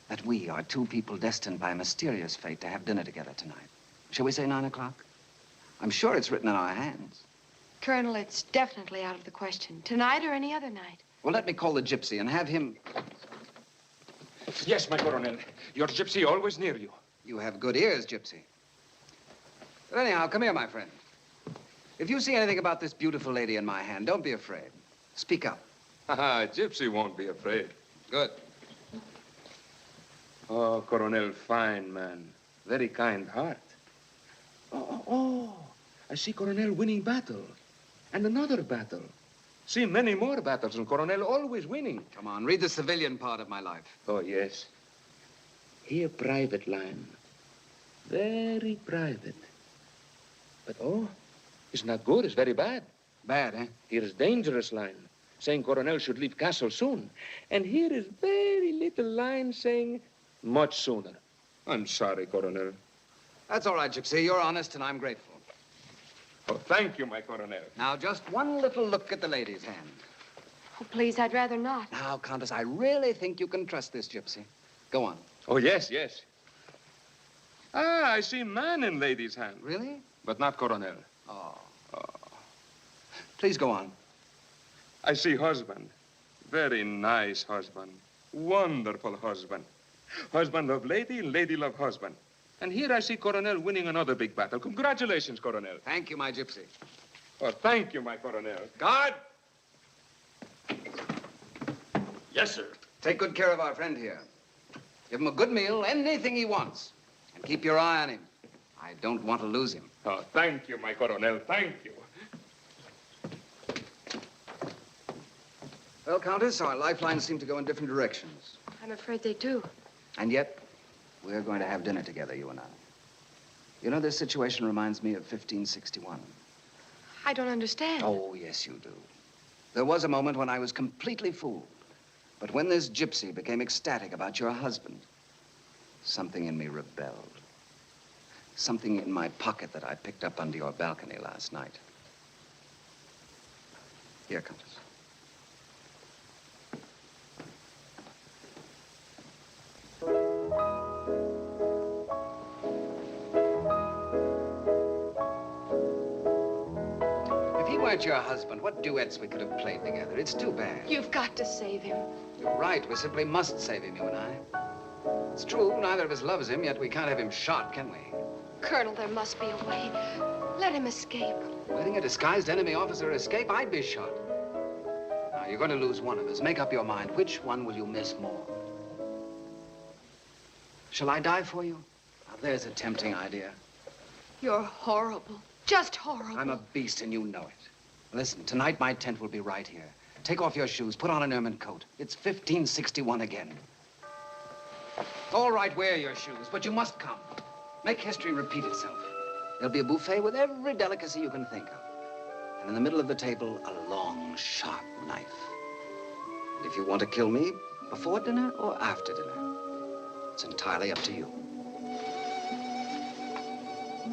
that we are two people destined by a mysterious fate to have dinner together tonight. Shall we say 9 o'clock? I'm sure it's written in our hands. Colonel, it's definitely out of the question. Tonight or any other night. Well, let me call the gypsy and have him... Yes, my Coronel. Your gypsy always near you. You have good ears, gypsy. But anyhow, come here, my friend. If you see anything about this beautiful lady in my hand, don't be afraid. Speak up. Gypsy won't be afraid. Good. Oh, Coronel, fine man. Very kind heart. Oh. I see Coronel winning battle. And another battle. See many more battles, and Coronel always winning. Come on, read the civilian part of my life. Oh, yes. Here, private line. Very private. But, oh, it's not good. It's very bad. Bad, eh? Here is dangerous line, saying Coronel should leave castle soon. And here is very little line saying much sooner. I'm sorry, Coronel. That's all right, Gypsy. You're honest, and I'm grateful. Oh, thank you, my Coronel. Now, just one little look at the lady's hand. Oh, please, I'd rather not. Now, Countess, I really think you can trust this gypsy. Go on. Oh, yes, yes. Ah, I see man in lady's hand. Really? But not Coronel. Oh. Please go on. I see husband. Very nice husband. Wonderful husband. Husband love lady, lady love husband. And here I see Coronel winning another big battle. Congratulations, Coronel. Thank you, my gypsy. Oh, thank you, my Coronel. Guard! Yes, sir. Take good care of our friend here. Give him a good meal, anything he wants. And keep your eye on him. I don't want to lose him. Oh, thank you, my Coronel. Thank you. Well, Countess, our lifelines seem to go in different directions. I'm afraid they do. And yet, we're going to have dinner together, you and I. You know, this situation reminds me of 1561. I don't understand. Oh, yes, you do. There was a moment when I was completely fooled. But when this gypsy became ecstatic about your husband, something in me rebelled. Something in my pocket that I picked up under your balcony last night. Here, Countess. If he weren't your husband, what duets we could have played together. It's too bad. You've got to save him. You're right. We simply must save him, you and I. It's true, neither of us loves him, yet we can't have him shot, can we? Colonel, there must be a way. Let him escape. Letting a disguised enemy officer escape, I'd be shot. Now, you're going to lose one of us. Make up your mind. Which one will you miss more? Shall I die for you? Now, there's a tempting idea. You're horrible. Just horrible. I'm a beast, and you know it. Listen, tonight my tent will be right here. Take off your shoes. Put on an ermine coat. It's 1561 again. All right, wear your shoes, but you must come. Make history repeat itself. There'll be a buffet with every delicacy you can think of. And in the middle of the table, a long, sharp knife. And if you want to kill me, before dinner or after dinner, it's entirely up to you.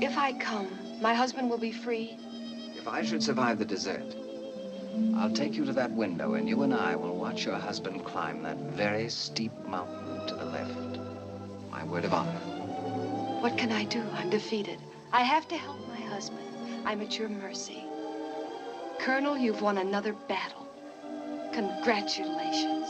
If I come, my husband will be free. If I should survive the desert, I'll take you to that window, and you and I will watch your husband climb that very steep mountain to the left. My word of honor. What can I do? I'm defeated. I have to help my husband. I'm at your mercy. Colonel, you've won another battle. Congratulations.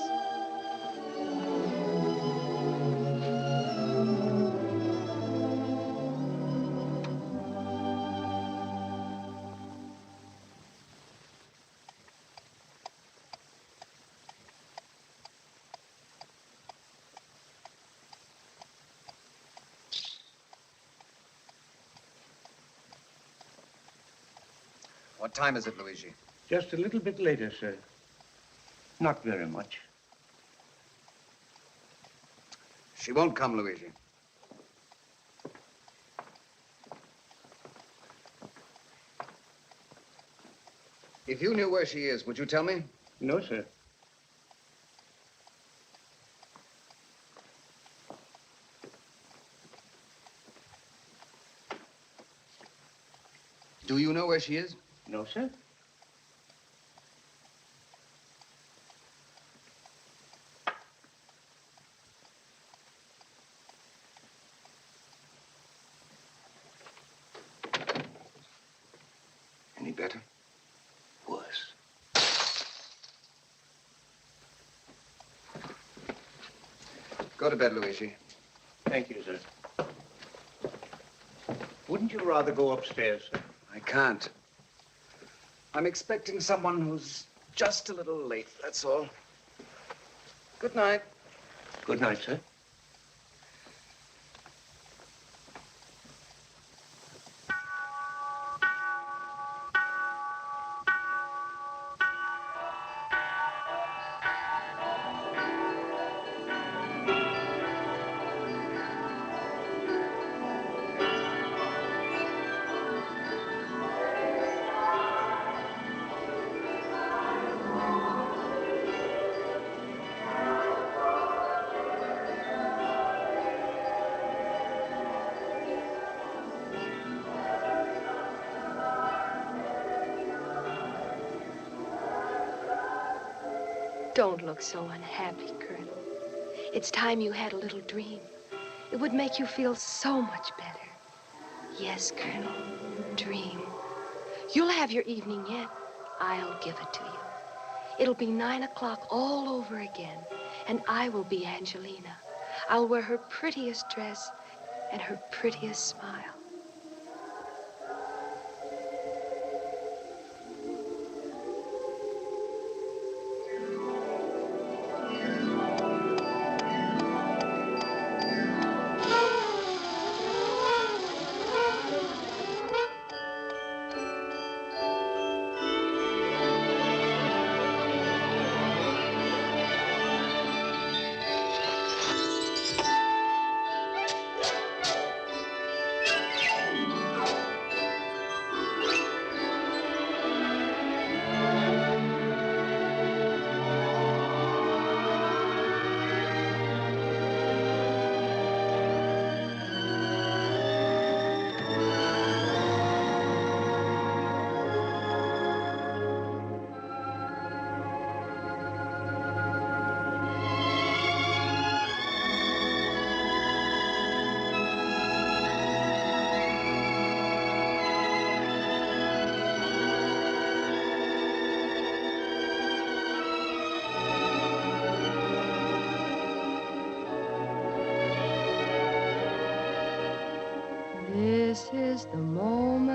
What time is it, Luigi? Just a little bit later, sir. Not very much. She won't come, Luigi. If you knew where she is, would you tell me? No, sir. Do you know where she is? No, sir. Any better? Worse. Go to bed, Luigi. Thank you, sir. Wouldn't you rather go upstairs, sir? I can't. I'm expecting someone who's just a little late, that's all. Good night. Good night, sir. Don't look so unhappy, Colonel. It's time you had a little dream. It would make you feel so much better. Yes, Colonel, dream. You'll have your evening yet. I'll give it to you. It'll be 9 o'clock all over again, and I will be Angelina. I'll wear her prettiest dress and her prettiest smile. This is the moment.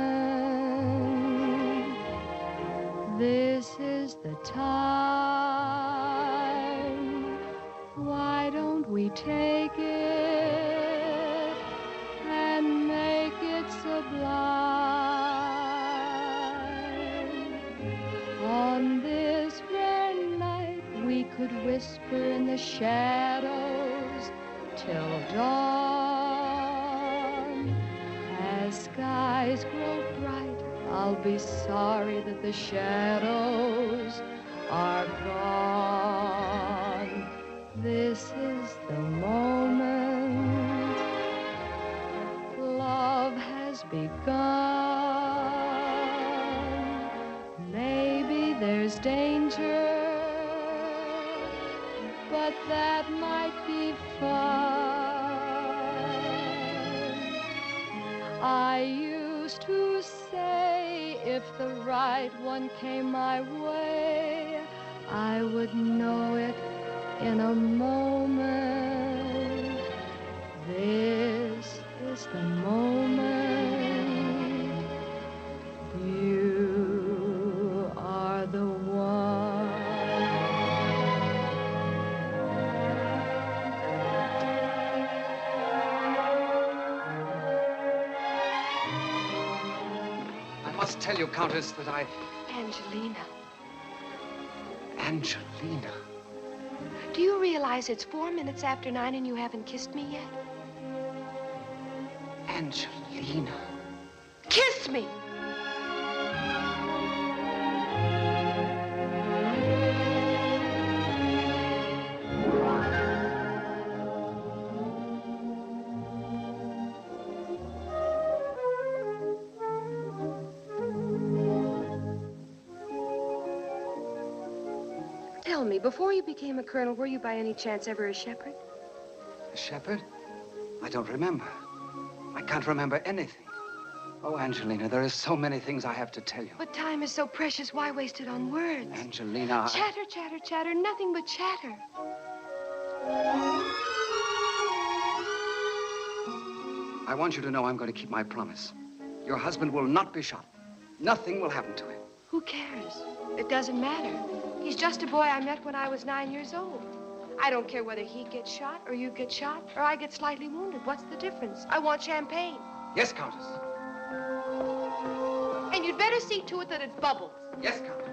This is the time. Why don't we take it and make it sublime? On this rare night, we could whisper in the shadows till dawn. As skies grow bright, I'll be sorry that the shadows are gone. This is the moment. Love has begun. Maybe there's danger, but that might be fun. I used to say if the right one came my way, I would know it in a moment. This is the moment. You are the one. I must tell you, Countess, that I... Angelina. Angelina. Do you realize it's 4 minutes after 9 and you haven't kissed me yet? Angelina. Kiss me! Tell me, before you became a colonel, were you by any chance ever a shepherd? A shepherd? I don't remember. I can't remember anything. Oh, Angelina, there are so many things I have to tell you. But time is so precious, why waste it on words? Angelina, Chatter, chatter, chatter, nothing but chatter. I want you to know I'm going to keep my promise. Your husband will not be shot. Nothing will happen to him. Who cares? It doesn't matter. He's just a boy I met when I was 9 years old. I don't care whether he gets shot, or you get shot, or I get slightly wounded. What's the difference? I want champagne. Yes, Countess. And you'd better see to it that it bubbles. Yes, Countess.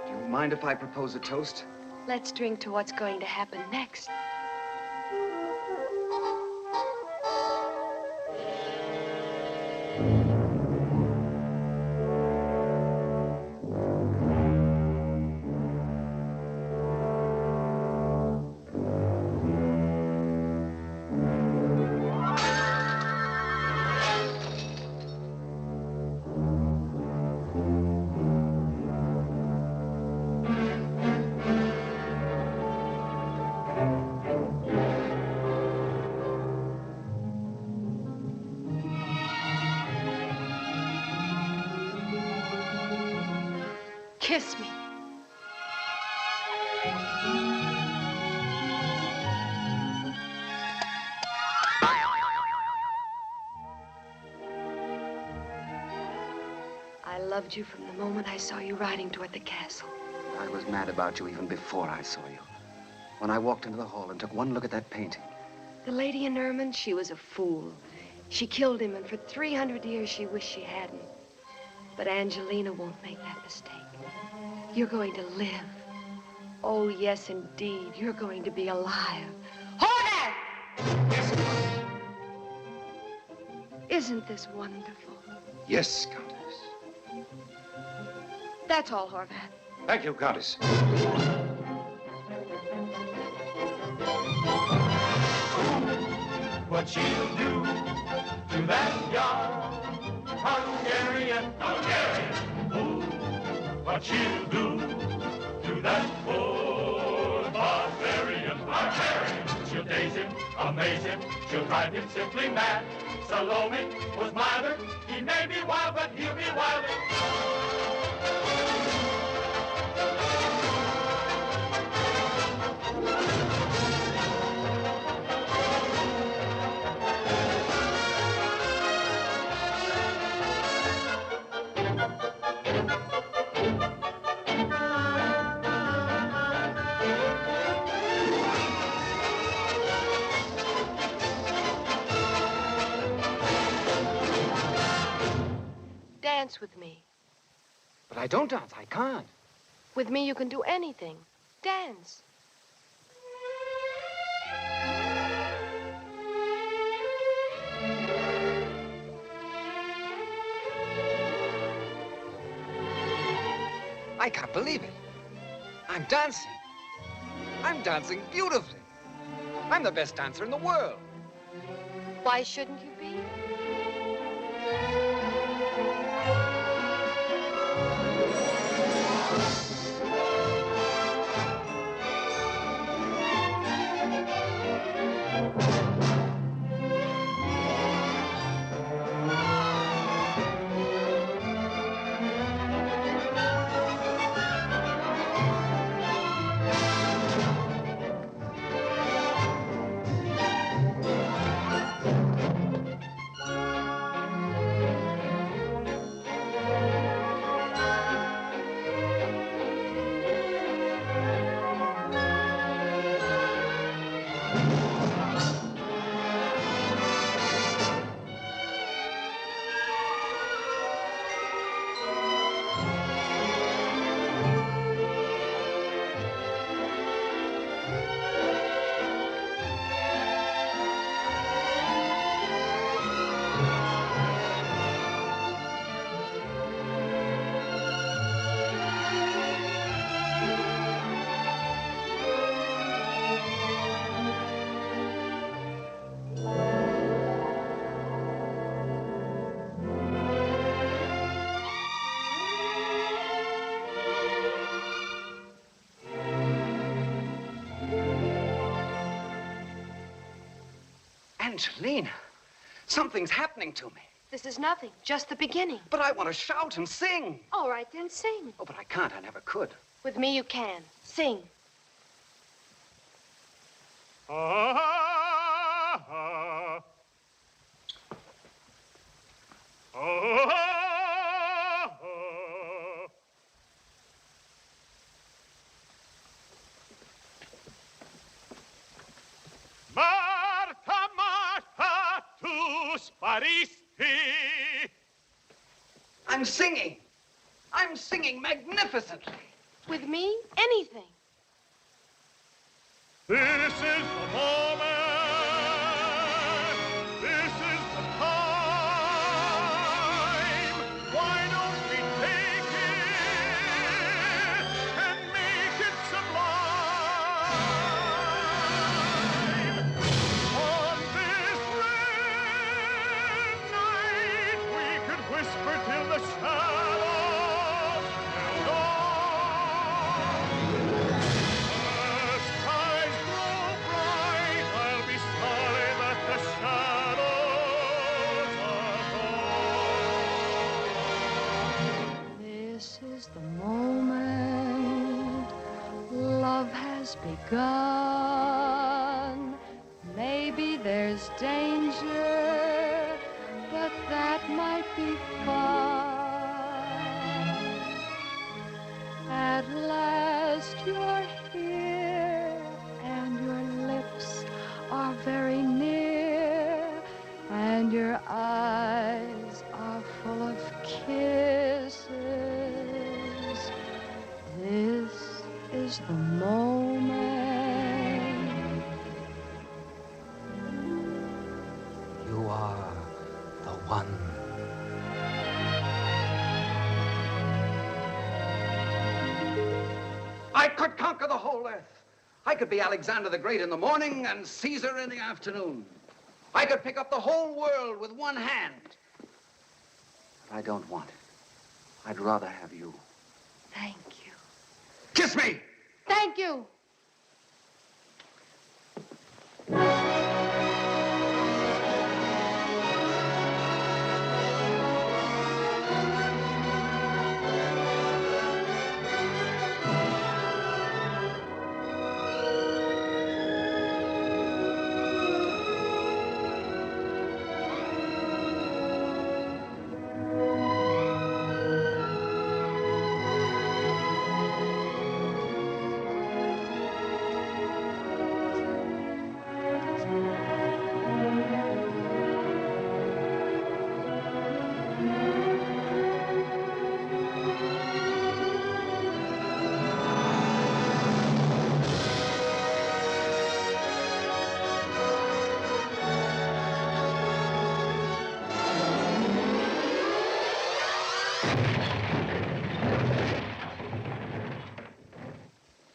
Do you mind if I propose a toast? Let's drink to what's going to happen next. Kiss me. I loved you from the moment I saw you riding toward the castle. I was mad about you even before I saw you. When I walked into the hall and took one look at that painting. The lady in Ermine, she was a fool. She killed him, and for 300 years she wished she hadn't. But Angelina won't make that mistake. You're going to live. Oh, yes, indeed. You're going to be alive. Hold it! Isn't this wonderful? Yes, Countess. That's all, Horvath. Thank you, Countess. What she'll do to that young Hungarian fool. What she'll do to that poor barbarian. She'll daze him, amaze him, she'll drive him simply mad. Salome was milder, he may be wild, but he'll be wilder. Dance with me. But I don't dance. I can't. With me, you can do anything. Dance. I can't believe it. I'm dancing. I'm dancing beautifully. I'm the best dancer in the world. Why shouldn't you be? Angelina, something's happening to me. This is nothing, just the beginning. But I want to shout and sing. All right, then sing. Oh, but I can't. I never could. With me, you can. Sing. Marta, Marta, tu sparisti. I'm singing. I'm singing magnificently. With me, anything. This is the moment. This is the time. Why don't we take it and make it sublime? On this red night, we could whisper till the shadows held on. The skies grow bright begun. Maybe there's danger, but that might be fun. At last you're here, and your lips are very near, and your eyes are full of kisses. This is the moment. You are the one. I could conquer the whole earth. I could be Alexander the Great in the morning and Caesar in the afternoon. I could pick up the whole world with one hand. But I don't want it. I'd rather have you. Thank you. Kiss me! Thank you.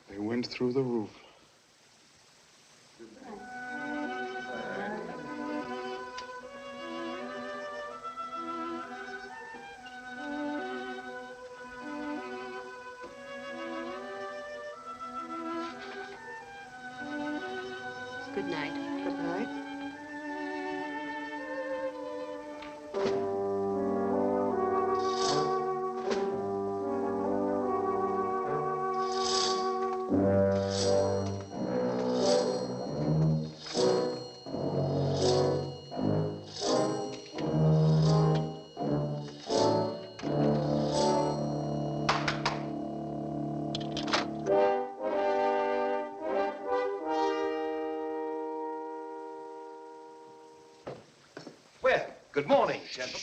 They went through the roof. Good night. Good night. Well, good morning, gentlemen.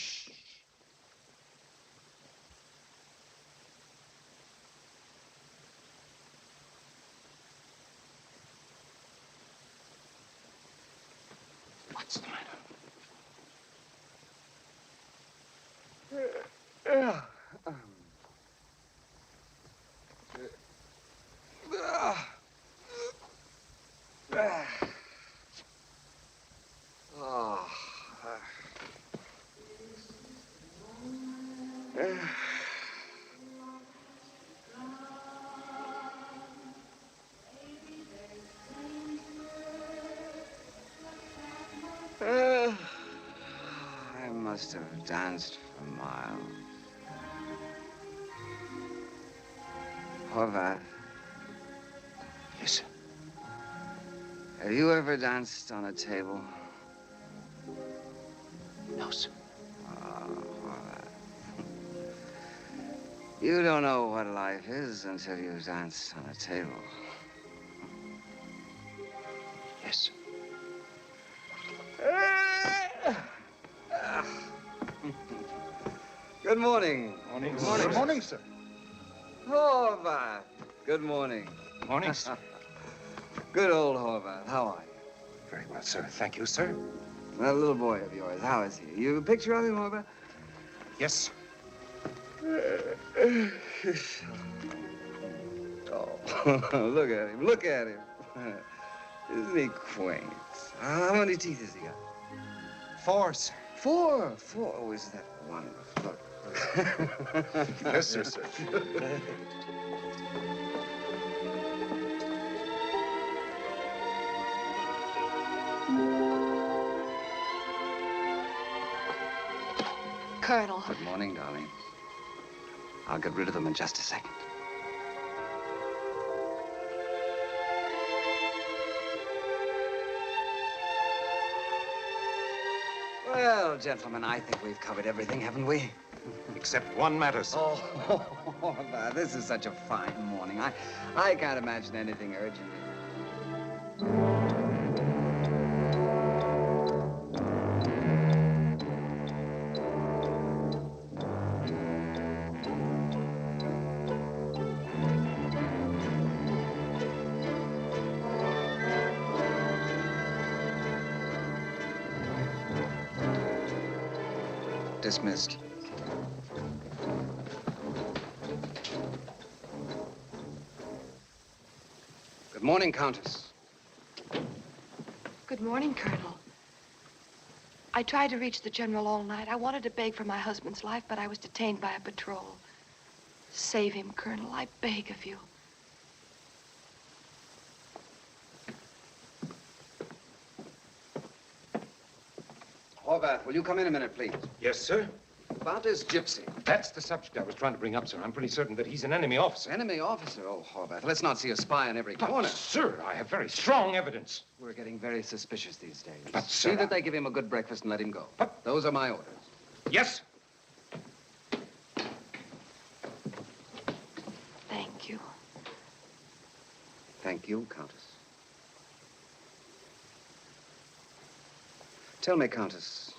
What's the matter? I must have danced for miles. Horvath. Yes, sir. Have you ever danced on a table? No, sir. Oh, Horvath. You don't know what life is until you dance on a table. Yes, sir. Good morning. Morning. Good morning. Good morning, sir. Horvath. Good morning. Morning, sir. Good old Horvath. How are you? Very well, sir. Thank you, sir. That little boy of yours, how is he? You have a picture of him, Horvath? Yes. Oh, look at him. Look at him. Isn't he quaint? How many teeth has he got? 4, sir. 4. 4. Oh, isn't that wonderful? Look. Yes, sir, sir. Colonel. Good morning, darling. I'll get rid of them in just a second. Well, gentlemen, I think we've covered everything, haven't we? Except one matter, sir. Oh, this is such a fine morning. I can't imagine anything urgent. Dismissed. Good morning, Countess. Good morning, Colonel. I tried to reach the General all night. I wanted to beg for my husband's life, but I was detained by a patrol. Save him, Colonel. I beg of you. Horvath, will you come in a minute, please? Yes, sir. About this gypsy. That's the subject I was trying to bring up, sir. I'm pretty certain that he's an enemy officer. Enemy officer? Oh, Horvath, let's not see a spy in every corner. Sir, I have very strong evidence. We're getting very suspicious these days. But, sir, see that they give him a good breakfast and let him go. But those are my orders. Yes. Thank you. Thank you, Countess. Tell me, Countess,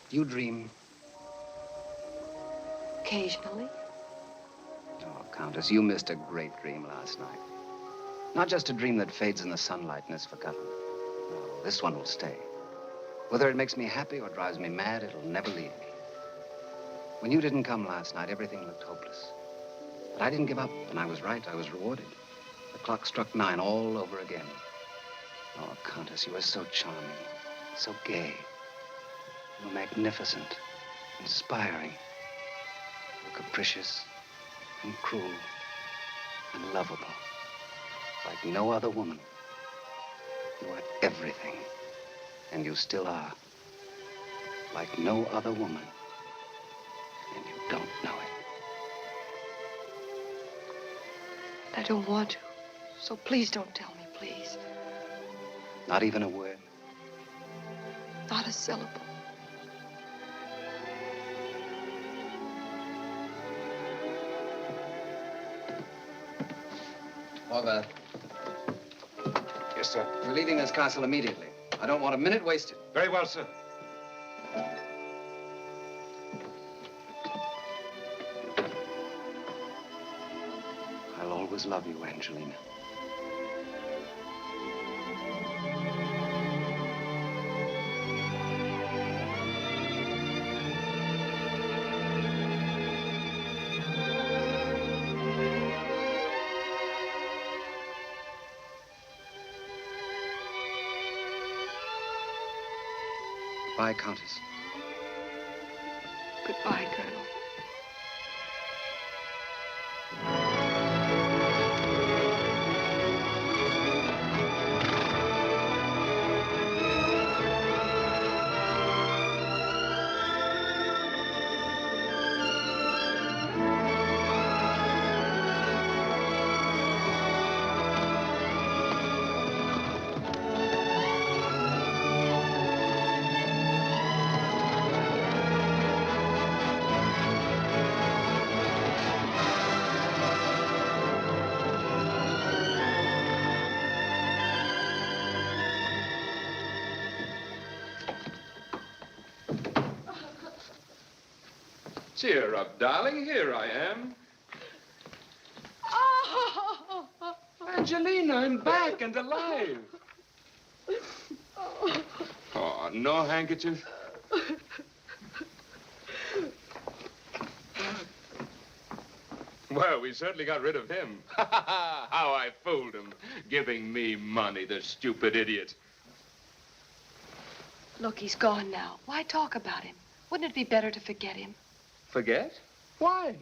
do you dream? Occasionally. Oh, Countess, you missed a great dream last night. Not just a dream that fades in the sunlight and is forgotten. No, this one will stay. Whether it makes me happy or drives me mad, it'll never leave me. When you didn't come last night, everything looked hopeless. But I didn't give up, and I was right. I was rewarded. The clock struck 9 all over again. Oh, Countess, you were so charming, so gay. You were magnificent, inspiring. Capricious and cruel and lovable. Like no other woman. You were everything. And you still are. Like no other woman. And you don't know it. I don't want to. So please don't tell me, please. Not even a word? Not a syllable. Horvath. Yes, sir. We're leaving this castle immediately. I don't want a minute wasted. Very well, sir. I'll always love you, Angelina. Goodbye, Countess. Goodbye, Colonel. Cheer up, darling. Here I am. Oh! Angelina, I'm back and alive. Oh, no handkerchief? Well, we certainly got rid of him. How I fooled him, giving me money, the stupid idiot. Look, he's gone now. Why talk about him? Wouldn't it be better to forget him? Forget? Why?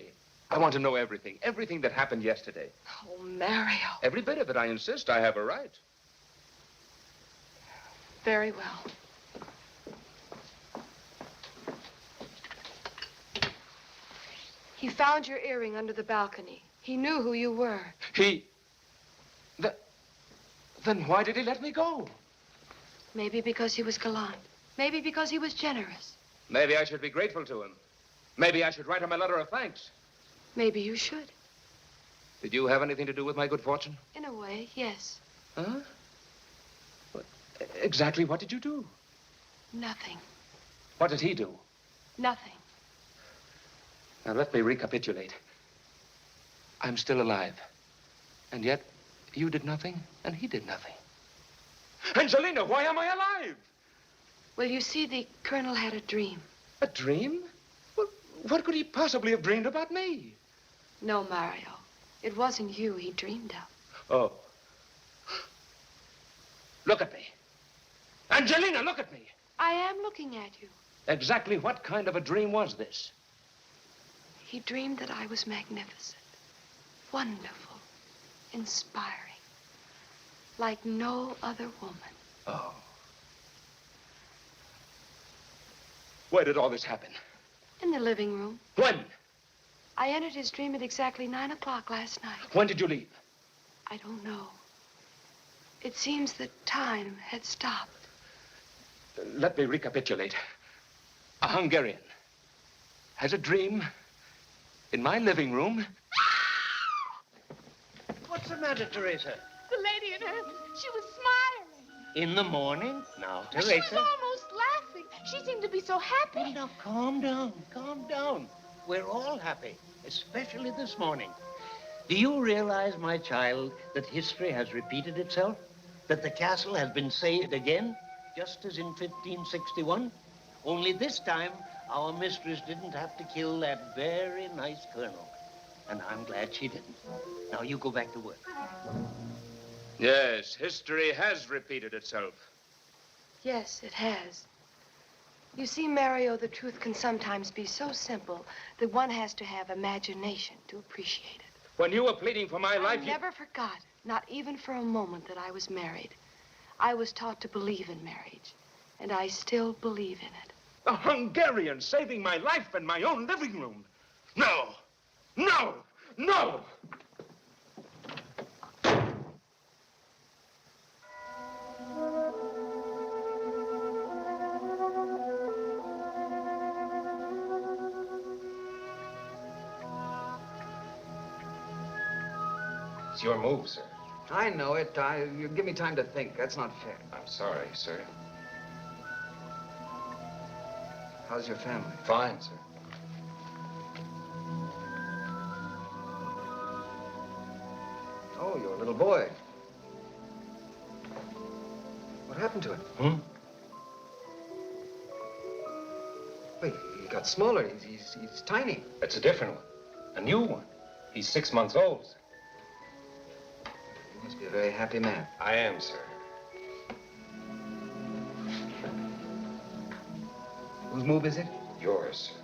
I want to know everything. Everything that happened yesterday. Oh, Mario. Every bit of it, I insist. I have a right. Very well. He found your earring under the balcony. He knew who you were. Then why did he let me go? Maybe because he was gallant. Maybe because he was generous. Maybe I should be grateful to him. Maybe I should write him a letter of thanks. Maybe you should. Did you have anything to do with my good fortune? In a way, yes. Huh? Exactly what did you do? Nothing. What did he do? Nothing. Now, let me recapitulate. I'm still alive. And yet, you did nothing, and he did nothing. Angelina, why am I alive? Well, you see, the Colonel had a dream. A dream? Well, what could he possibly have dreamed about me? No, Mario. It wasn't you he dreamed of. Oh. Look at me. Angelina, look at me. I am looking at you. Exactly what kind of a dream was this? He dreamed that I was magnificent, wonderful, inspiring, like no other woman. Oh. Where did all this happen? In the living room. When? I entered his dream at exactly 9 o'clock last night. When did you leave? I don't know. It seems that time had stopped. Let me recapitulate. A Hungarian has a dream in my living room. What's the matter, Teresa? The lady in heaven, she was smiling. In the morning? Now, She was Teresa. almost laughing. She seemed to be so happy. Well, now, calm down, calm down. We're all happy, especially this morning. Do you realize, my child, that history has repeated itself? That the castle has been saved again, just as in 1561? Only this time, our mistress didn't have to kill that very nice colonel. And I'm glad she didn't. Now, you go back to work. Yes, history has repeated itself. Yes, it has. You see, Mario, the truth can sometimes be so simple that one has to have imagination to appreciate it. When you were pleading for my life, I never forgot, not even for a moment, that I was married. I was taught to believe in marriage, and I still believe in it. A Hungarian saving my life in my own living room. No, no, no! It's your move, sir. I know it. You give me time to think. That's not fair. I'm sorry, sir. How's your family? Fine, sir. Oh, your little boy. What happened to him? Wait, he got smaller. He's tiny. It's a different one. A new one. He's 6 months old, sir. You must be a very happy man. I am, sir. Whose move is it? Yours, sir.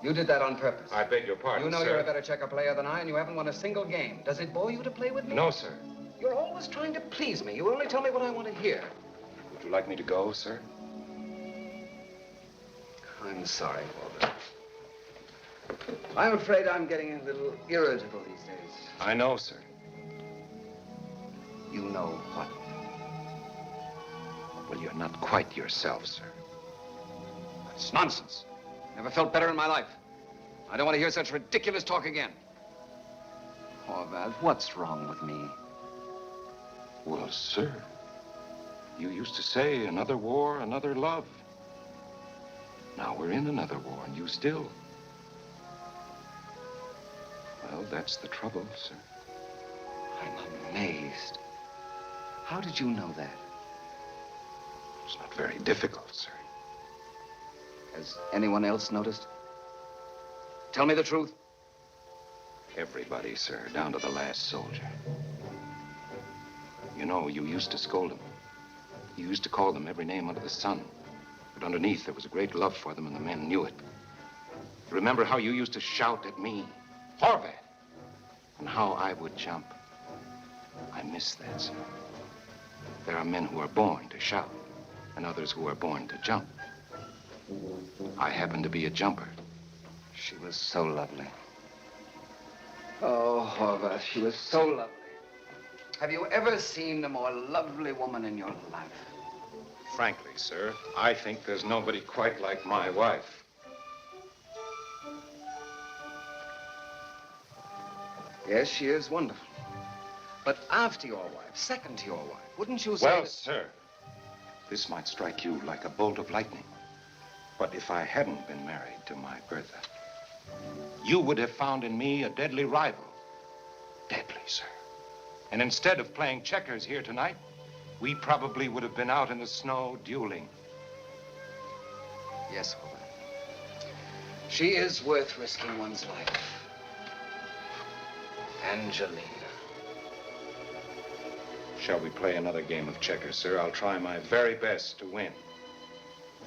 You did that on purpose. I beg your pardon, You know sir. you're a better checker player than I, and you haven't won a single game. Does it bore you to play with me? No, sir. You're always trying to please me. You only tell me what I want to hear. Would you like me to go, sir? I'm sorry, Walter. I'm afraid I'm getting a little irritable these days. I know, sir. You know what? Well, you're not quite yourself, sir. It's nonsense. Never felt better in my life. I don't want to hear such ridiculous talk again. Horvath, what's wrong with me? Well, sir, you used to say another war, another love. Now we're in another war, and you still. Well, that's the trouble, sir. I'm amazed. How did you know that? It's not very difficult, sir. Has anyone else noticed? Tell me the truth. Everybody, sir, down to the last soldier. You know, you used to scold them. You used to call them every name under the sun. But underneath, there was a great love for them, and the men knew it. You remember how you used to shout at me, Horvath, and how I would jump. I miss that, sir. There are men who are born to shout, and others who are born to jump. I happen to be a jumper. She was so lovely. Oh, Oh, Horvath, she was so lovely. Have you ever seen a more lovely woman in your life? Frankly, sir, I think there's nobody quite like my wife. Yes, she is wonderful. But after your wife, second to your wife, wouldn't you say Well, that... sir, this might strike you like a bolt of lightning. But if I hadn't been married to my Bertha, you would have found in me a deadly rival. Deadly, sir. And instead of playing checkers here tonight, we probably would have been out in the snow dueling. Yes, Horvath. She is worth risking one's life. Angelina. Shall we play another game of checkers, sir? I'll try my very best to win.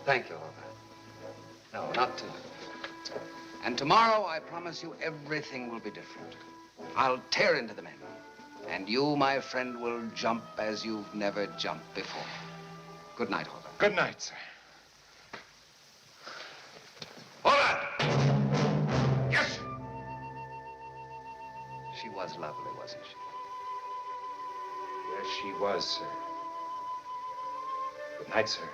Thank you, Horvath. No, not tonight. And tomorrow, I promise you, everything will be different. I'll tear into the men. And you, my friend, will jump as you've never jumped before. Good night, Horvath. Good night, sir. Horvath! Yes, sir. She was lovely, wasn't she? Yes, she was, sir. Good night, sir.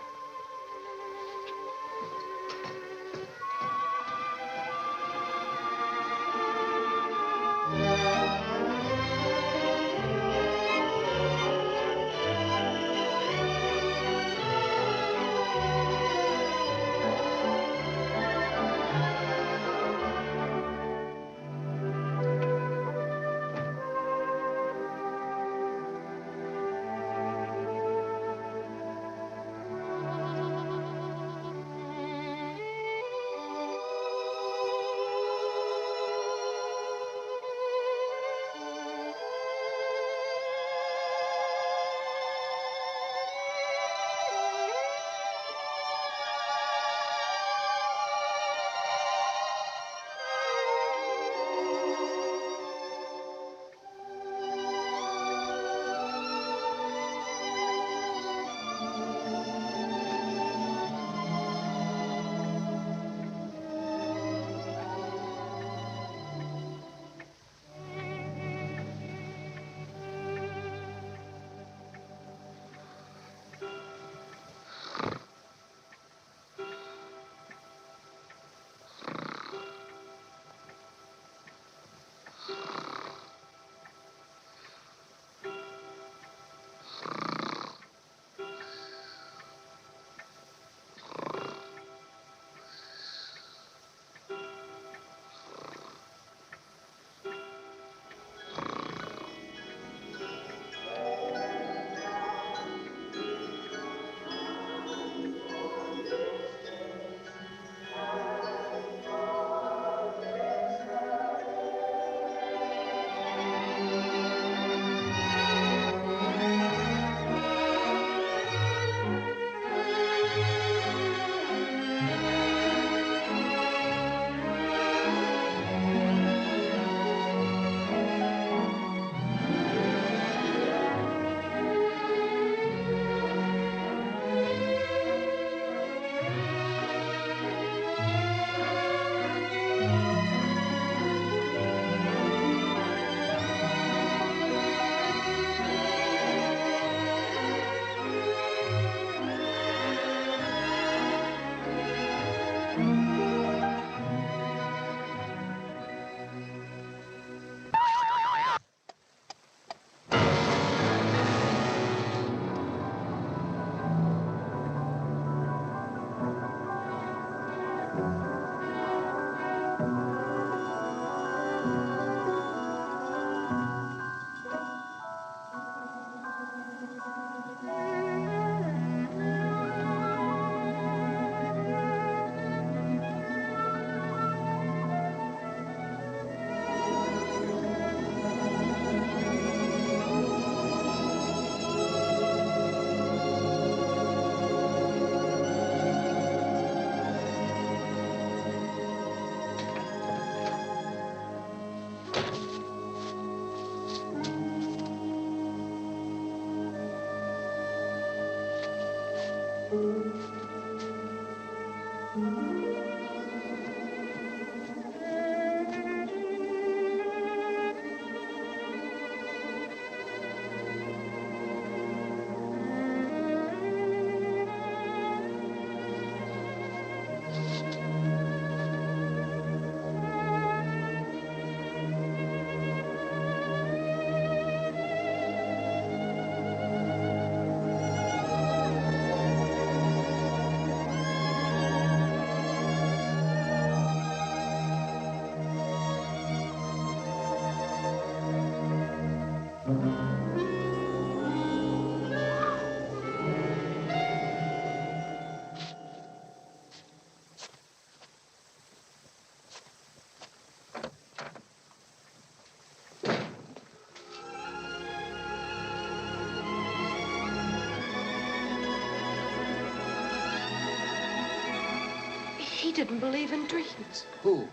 didn't believe in dreams. Who?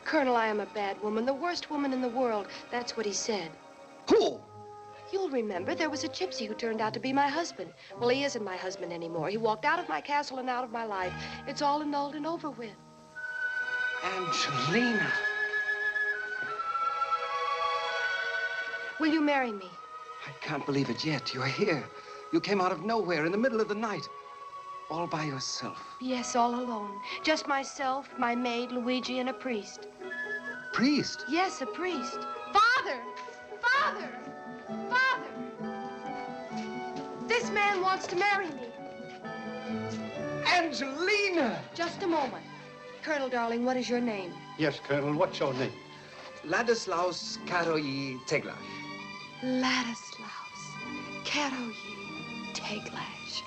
Colonel, I am a bad woman, the worst woman in the world. That's what he said. Who? You'll remember there was a gypsy who turned out to be my husband. Well, he isn't my husband anymore. He walked out of my castle and out of my life. It's all annulled and over with. Angelina. Will you marry me? I can't believe it yet. You're here. You came out of nowhere in the middle of the night. All by yourself. Yes, all alone. Just myself, my maid, Luigi, and a priest. Priest? Yes, a priest. Father! Father! Father! This man wants to marry me. Angelina! Just a moment. Colonel, darling, what is your name? Yes, Colonel, what's your name? Ladislaus Karoi Teglash. Ladislaus Karoi Teglash.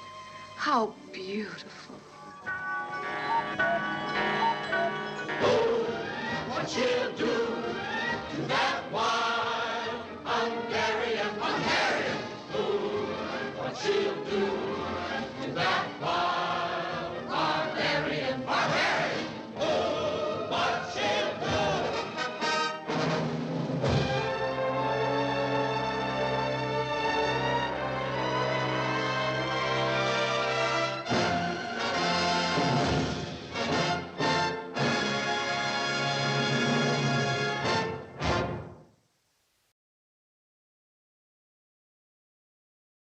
How beautiful. What she'll do to that